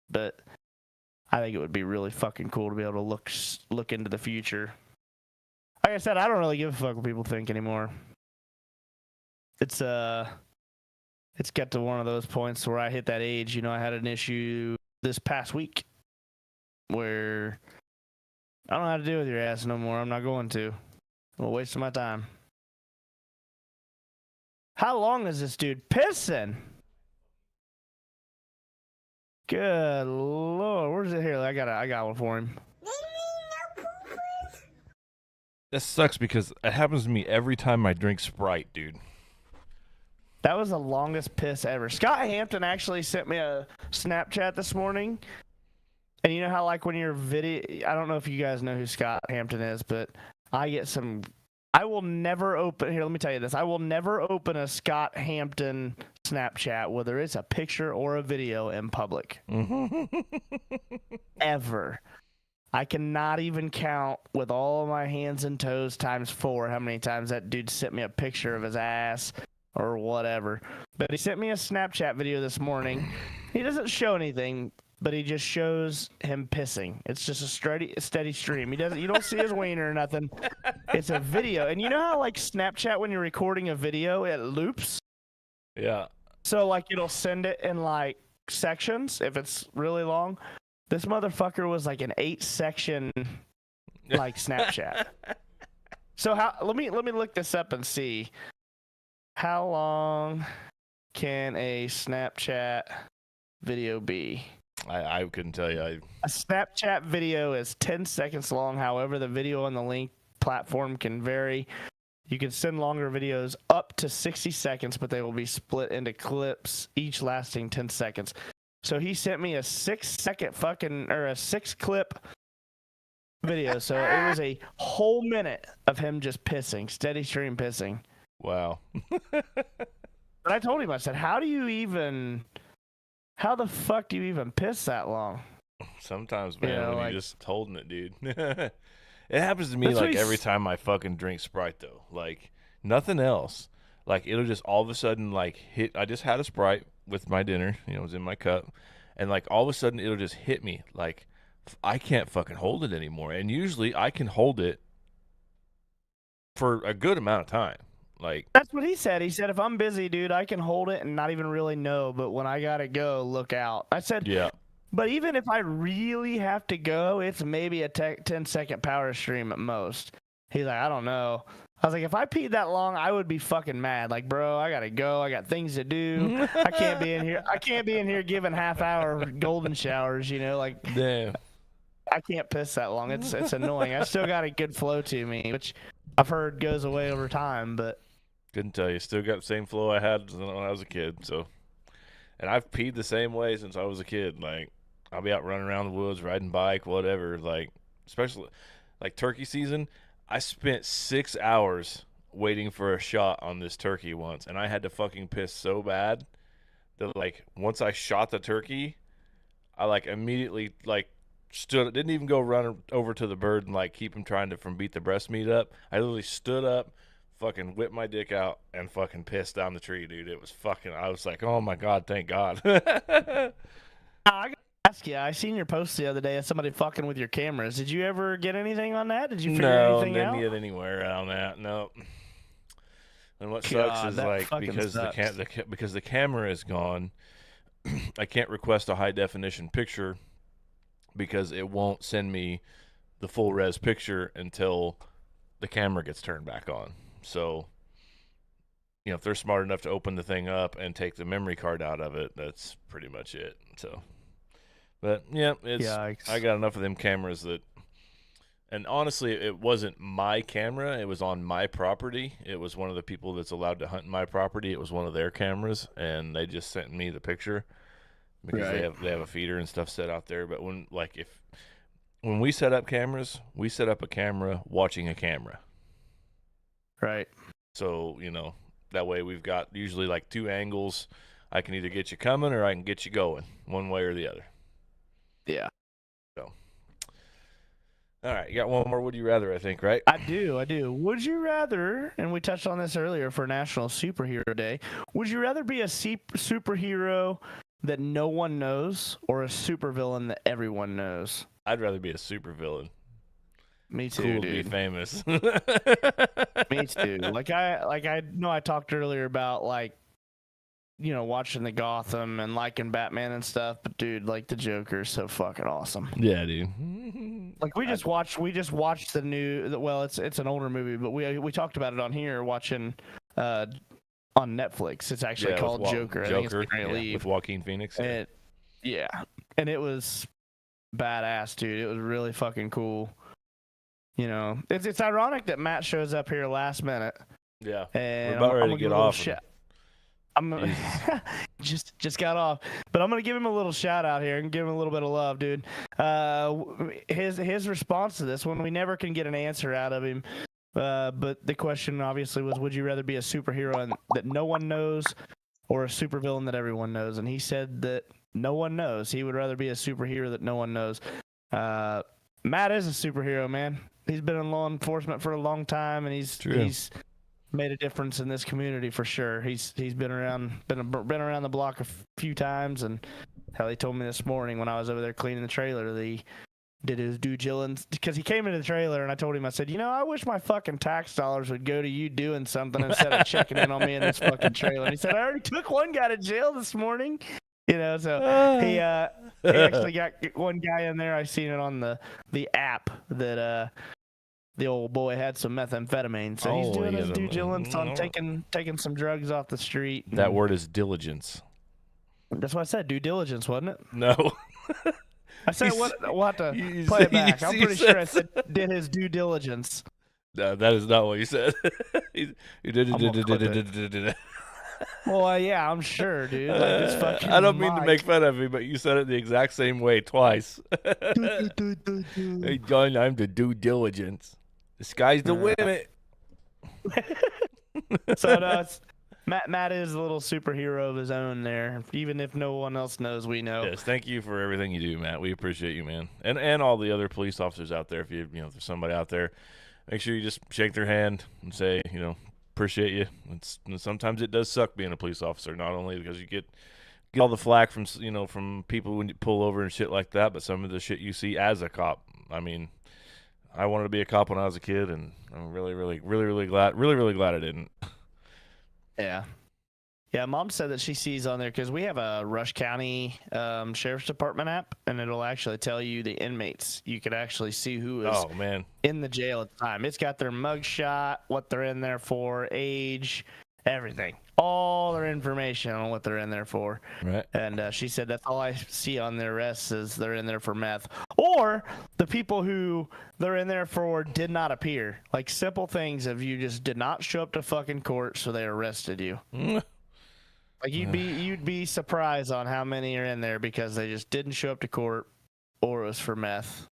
But I think it would be really fucking cool to be able to look into the future. Like I said, I don't really give a fuck what people think anymore. It's got to one of those points where I hit that age. I had an issue this past week where I don't know how to deal with your ass no more. I'm not going to. I'm a waste of my time. How long is this dude pissing? Good Lord. Where's it here? I got one for him. That sucks because it happens to me every time I drink Sprite, dude. That was the longest piss ever. Scott Hampton actually sent me a Snapchat this morning. And you know how, like, when you're I don't know if you guys know who Scott Hampton is, but I will never open, here, let me tell you this. I will never open a Scott Hampton Snapchat, whether it's a picture or a video, in public. Ever. I cannot even count with all of my hands and toes times 4 how many times that dude sent me a picture of his ass or whatever. But he sent me a Snapchat video this morning. He doesn't show anything, but he just shows him pissing. It's just a steady stream. You don't see his wiener or nothing. It's a video. And you know how, like, Snapchat, when you're recording a video, it loops? Yeah. So, like, it'll send it in, like, sections if it's really long. This motherfucker was like an 8-section, like, Snapchat. So let me look this up and see. How long can a Snapchat video be? I couldn't tell you. A Snapchat video is 10 seconds long. However, the video on the link platform can vary. You can send longer videos up to 60 seconds, but they will be split into clips, each lasting 10 seconds. So he sent me a 6-clip video. So it was a whole minute of him just pissing, steady stream pissing. Wow. But I told him, I said, how the fuck do you even piss that long? Sometimes, man, Yeah, when like, you're just holding it, dude. It happens to me That's what like he's- every time I fucking drink Sprite, though. Like nothing else. Like it'll just all of a sudden like hit. I just had a Sprite with my dinner. It was in my cup, and like all of a sudden it'll just hit me. Like I can't fucking hold it anymore. And usually I can hold it for a good amount of time. Like That's what he said. He said, if I'm busy, dude, I can hold it and not even really know. But when I gotta go, look out. I said, yeah. But even if I really have to go, it's maybe a 10-second power stream at most. He's like, I don't know. I was like, if I peed that long, I would be fucking mad. Like, bro, I gotta go. I got things to do. I can't be in here. I can't be in here giving half-hour golden showers. Like, Damn. I can't piss that long. It's annoying. I still got a good flow to me, which I've heard goes away over time. But Couldn't tell you. Still got the same flow I had when I was a kid. So, and I've peed the same way since I was a kid. Like, I'll be out running around the woods, riding bike, whatever. Like, especially like turkey season. I spent 6 hours waiting for a shot on this turkey once, and I had to fucking piss so bad that like once I shot the turkey, I like immediately like didn't even go run over to the bird and like keep him trying to from beat the breast meat up. I literally stood up, fucking whipped my dick out, and fucking pissed down the tree, dude. It was fucking. I was like, oh my god, thank God. I gotta ask you. I seen your post the other day of somebody fucking with your cameras. Did you ever get anything on that? Did you figure No, anything out? didn't get anywhere on that. No. And what God, sucks is that like fucking because sucks. because the camera is gone, I can't request a high definition picture because it won't send me the full res picture until the camera gets turned back on. So, you know, if they're smart enough to open the thing up and take the memory card out of it, that's pretty much it. So, but yeah, Yikes. I got enough of them cameras that. And honestly, it wasn't my camera. It was on my property. It was one of the people that's allowed to hunt my property. It was one of their cameras, and they just sent me the picture because Right. they have a feeder and stuff set out there. But when we set up cameras, we set up a camera watching a camera. Right. So, you know, that way we've got usually like two angles. I can either get you coming or I can get you going, one way or the other. Yeah. So, all right, you got one more Would You Rather, I think, right? I do. Would you rather, and we touched on this earlier for National Superhero Day, would you rather be a superhero that no one knows or a supervillain that everyone knows? I'd rather be a supervillain. Me too, Cool to dude. be famous. Me too. I know I talked earlier about like, you know, watching the Gotham and liking Batman and stuff, but dude, like the Joker is so fucking awesome. Yeah, dude. Like we just watched the new. Well, it's an older movie, but we talked about it on here watching on Netflix. It's actually called Joker. I think it's Great Leave. with Joaquin Phoenix. Yeah. And it was badass, dude. It was really fucking cool. You know, it's ironic that Matt shows up here last minute. Yeah. And We're about ready I'm to gonna get give off. I'm just got off, but I'm gonna give him a little shout out here and give him a little bit of love, dude. His response to this one, we never can get an answer out of him. But the question obviously was, would you rather be a superhero that no one knows or a supervillain that everyone knows? And he said that no one knows. He would rather be a superhero that no one knows. Matt is a superhero, man. He's been in law enforcement for a long time, and he's made a difference in this community for sure. He's been around the block a few times, and hell, he told me this morning when I was over there cleaning the trailer that he did his due diligence because he came into the trailer, and I told him, I said, you know, I wish my fucking tax dollars would go to you doing something instead of checking in on me in this fucking trailer. And he said, I already took one guy to jail this morning. You know, so he actually got one guy in there. I seen it on the app that the old boy had some methamphetamine, so he's doing his due diligence on taking some drugs off the street. That word is diligence. That's what I said, due diligence, wasn't it? No. I said we'll have to play it back. I'm pretty sure I said did his due diligence. No, that is not what you said. You did. Well, yeah, I'm sure, dude. Like, this fucking I don't mean to mic. make fun of you, but you said it the exact same way twice. Hey, John, I'm the due diligence. The sky's the limit. So no, Matt is a little superhero of his own there. Even if no one else knows, we know. Yes, thank you for everything you do, Matt. We appreciate you, man, and all the other police officers out there. If if there's somebody out there, make sure you just shake their hand and say, appreciate you. Sometimes it does suck being a police officer, not only because you get all the flack from from people when you pull over and shit like that, but some of the shit you see as a cop. I mean, I wanted to be a cop when I was a kid, and I'm really glad I didn't. Yeah, Mom said that she sees on there because we have a Rush County Sheriff's Department app, and it'll actually tell you the inmates. You could actually see who is in the jail at the time. It's got their mugshot, what they're in there for, age, everything, all their information on what they're in there for. Right. And she said that's all I see on their arrests is they're in there for meth, or the people who they're in there for did not appear. Like simple things of you just did not show up to fucking court, so they arrested you. Like you'd be surprised on how many are in there because they just didn't show up to court, or it was for meth,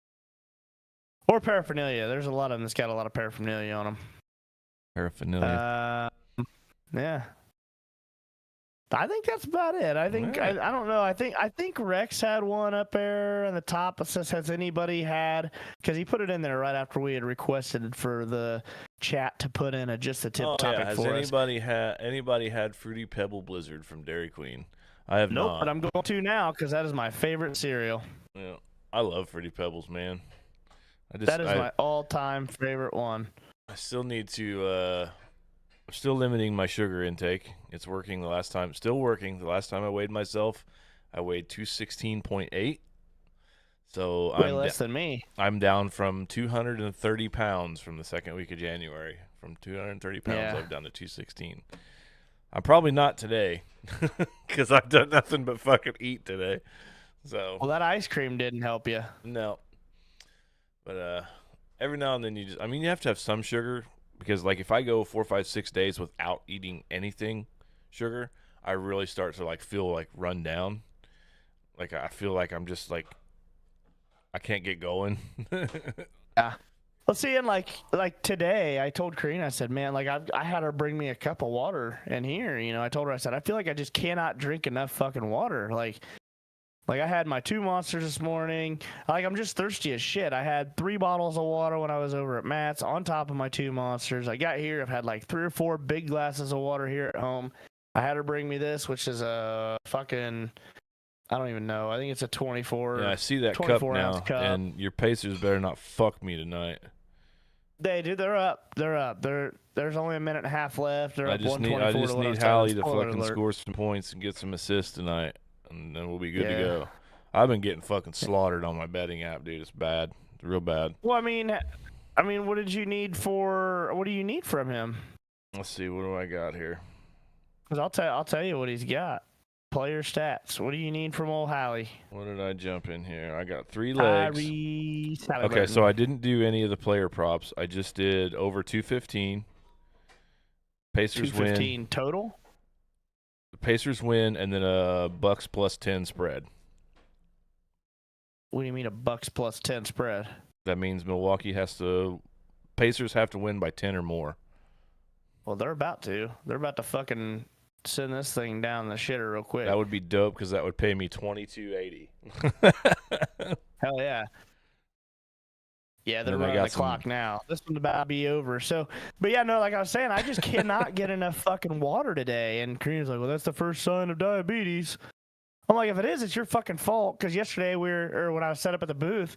or paraphernalia. There's a lot of them that's got a lot of paraphernalia on them. Paraphernalia. Yeah. I think that's about it. I think Right. I don't know. I think Rex had one up there on the top that says has anybody had, because he put it in there right after we had requested for the chat to put in just a tip topic Has for us. anybody had Fruity Pebble Blizzard from Dairy Queen? I have Nope, not. but I'm going to now because that is my favorite cereal. Yeah, I love Fruity Pebbles, man. That is my all-time favorite one. I still need to. I'm still limiting my sugar intake. It's working the last time. Still working. The last time I weighed myself, I weighed 216.8. So Way less than me. I'm down from 230 pounds from the second week of January. From 230 pounds, Yeah. I'm down to 216. I'm probably not today because I've done nothing but fucking eat today. So Well, that ice cream didn't help you. no. But every now and then you have to have some sugar. Because, like, if I go 4, 5, 6 days without eating anything sugar, I really start to, like, feel, like, run down. Like, I feel like I'm just, like, I can't get going. Yeah. Well, see, and like today, I told Karina, I said, man, like I had her bring me a cup of water in here. You know, I told her, I said, I feel like I just cannot drink enough fucking water. Like I had my 2 monsters this morning. Like, I'm just thirsty as shit. I had 3 bottles of water when I was over at Matt's on top of my 2 monsters. I got here. I've had like 3 or 4 big glasses of water here at home. I had her bring me this, which is a fucking, I don't even know. I think it's a 24. Yeah, I see that cup 24 now, ounce cup. and your Pacers better not fuck me tonight. They're up. There's only a minute and a half left. They're I up just 124 need to what I was Hallie telling. to Spoiler fucking alert. score some points and get some assists tonight, and then we'll be good to Yeah. go. I've been getting fucking slaughtered on my betting app, dude. It's bad. It's real bad. Well, I mean, what did you need for? What do you need from him? Let's see. What do I got here? Because I'll tell you what he's got. Player stats. What do you need from old Hallie? What did I jump in here? I got 3 legs. Okay, so I didn't do any of the player props. I just did over 215. Pacers 215 win. total. Pacers win, and then a Bucks plus 10 spread. What do you mean a Bucks plus 10 spread? That means Pacers have to win by 10 or more. Well, they're about to. They're about to fucking send this thing down the shitter real quick. That would be dope because that would pay me $22.80. Hell yeah. Yeah, they're And then I running the got clock now. This one's about to be over. So, but yeah, no, like I was saying, I just cannot get enough fucking water today. And Karina's like, well, that's the first sign of diabetes. I'm like, if it is, it's your fucking fault. Because yesterday when I was set up at the booth,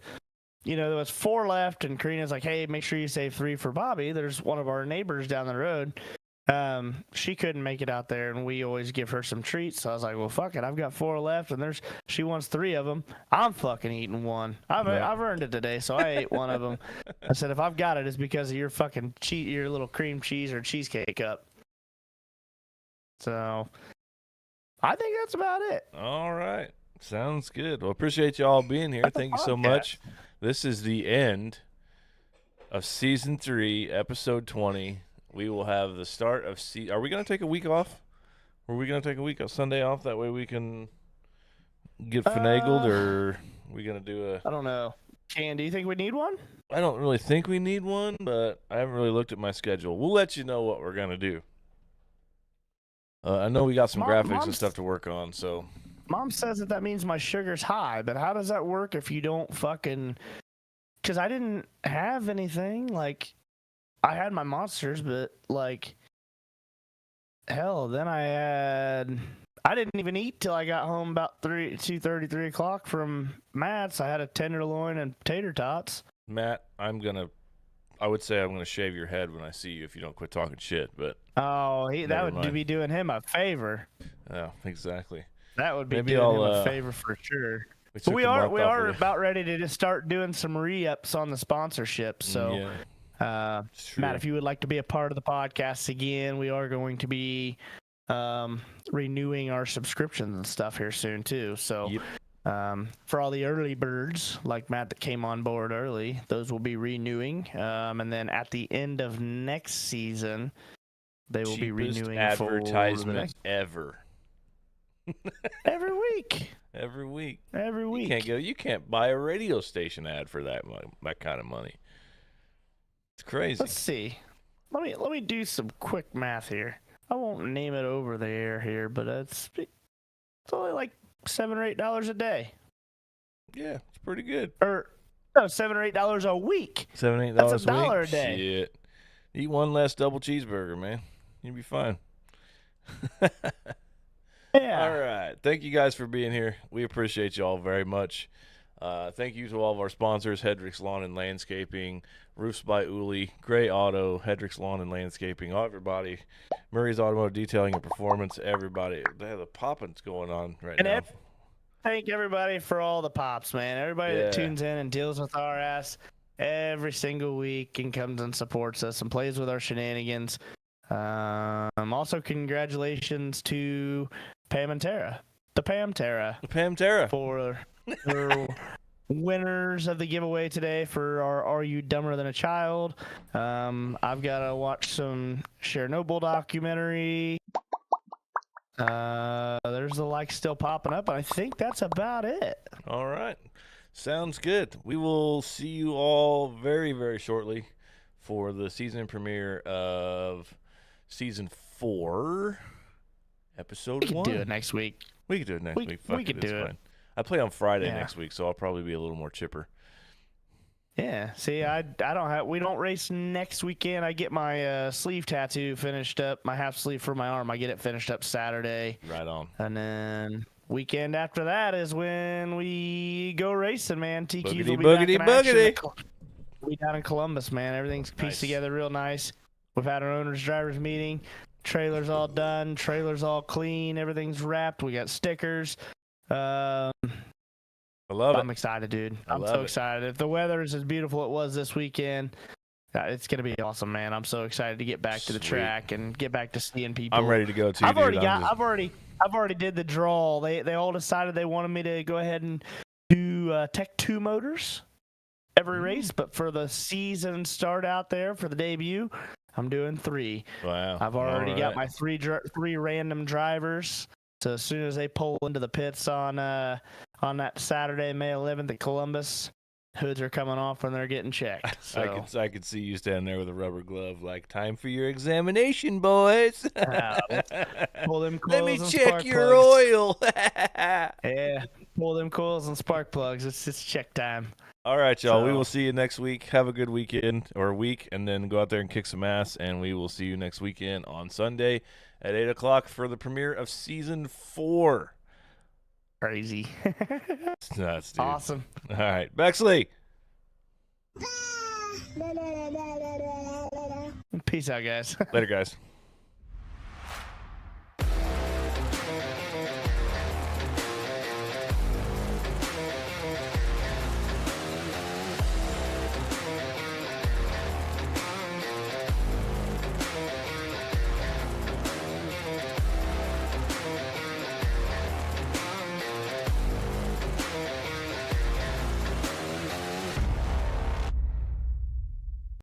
you know, there was 4 left, and Karina's like, hey, make sure you save 3 for Bobby. There's one of our neighbors down the road. She couldn't make it out there, and we always give her some treats. So I was like, well, fuck it. I've got 4 left, and she wants 3 of them. I'm fucking eating 1. I've earned it today, so I ate 1 of them. I said, if I've got it, it's because of your fucking your little cream cheese or cheesecake cup. So I think that's about it. All right. Sounds good. Well, appreciate you all being here. That's a Thank you so podcast. much. This is the end of Season 3, Episode 20. We will have the start of Are we going to take a week off? Are we going to take a week of Sunday off? That way we can get finagled, or are we going to do I don't know. Can, do you think we need one? I don't really think we need one, but I haven't really looked at my schedule. We'll let you know what we're going to do. I know we got some graphics and stuff to work on, so... Mom says that means my sugar's high, but how does that work if you don't fucking... Because I didn't have anything, like... I had my monsters, but, like... Hell, then I didn't even eat till I got home about 2:30, 3 o'clock from Matt's. I had a tenderloin and tater tots. Matt, I would say I'm gonna shave your head when I see you if you don't quit talking shit, but... Oh, that Never would mind. be doing him a favor. Yeah, exactly. That would be Maybe doing him I'll, a favor for sure. took We a are month off of about ready to just start doing some re-ups on the sponsorships. So Yeah. It's true. Matt, if you would like to be a part of the podcast again, we are going to be renewing our subscriptions and stuff here soon too. So Yep. for all the early birds like Matt that came on board early, those will be renewing. And then at the end of next season, they will be Cheapest renewing advertisement ever. every week. Every week. Every week. You can't buy a radio station ad for that kind of money. It's crazy. Let's see. Let me do some quick math here. I won't name it over the air here, but it's only like $7 or $8 a day. Yeah, it's pretty good. Or no, $7 or $8 a week. $7, $8 That's a week. $1 a day. Shit. Eat one less double cheeseburger, man. You'll be fine. Yeah. All right. Thank you guys for being here. We appreciate you all very much. Thank you to all of our sponsors, Hedrick's Lawn and Landscaping, Roofs by Ooley, Gray Auto, Hedrick's Lawn and Landscaping, everybody, Murray's Automotive Detailing and Performance, everybody. They have the poppins going on right now. Thank everybody for all the pops, man. Everybody that tunes in and deals with our ass every single week and comes and supports us and plays with our shenanigans. Also, congratulations to Pam and Tara. The Pam Tara. For winners of the giveaway today for our Are You Dumber Than a Child? I've got to watch some Chernobyl documentary. There's the like still popping up. I think that's about it. All right. Sounds good. We will see you all very, very shortly for the season premiere of season 4, episode 1. We can do it next week. We could do it next week. We could do it. Fine. I play on Friday next week, so I'll probably be a little more chipper. Yeah. See, we don't race next weekend. I get my sleeve tattoo finished up, my half sleeve for my arm. I get it finished up Saturday. Right on. And then weekend after that is when we go racing, man. TQs will be back in action. We'll be down in Columbus, man. Everything's pieced together real nice. We've had our owner's drivers meeting. Trailer's all done. Trailer's all clean. Everything's wrapped. We got stickers. I love it. I'm excited, dude. I'm so excited. If the weather is as beautiful as it was this weekend, it's gonna be awesome, man. I'm so excited to get back to the track and get back to seeing people. I'm ready to go too. I've already did the draw. They all decided they wanted me to go ahead and do Tech 2 motors every race, but for the season start out there for the debut, I'm doing 3. Wow. I've already got my three random drivers. So as soon as they pull into the pits on that Saturday, May 11th at Columbus, hoods are coming off and they're getting checked. So. I could see you standing there with a rubber glove, like, time for your examination, boys. Pull them coils. Let me and check spark your plugs. oil. Yeah, pull them coils and spark plugs. It's check time. All right, y'all. We So- will see you next week. Have a good weekend or week, and then go out there and kick some ass. And we will see you next weekend on Sunday at 8 o'clock for the premiere of season 4. Crazy. It's nuts, dude. Awesome. All right, Bexley. Peace out, guys. Later, guys.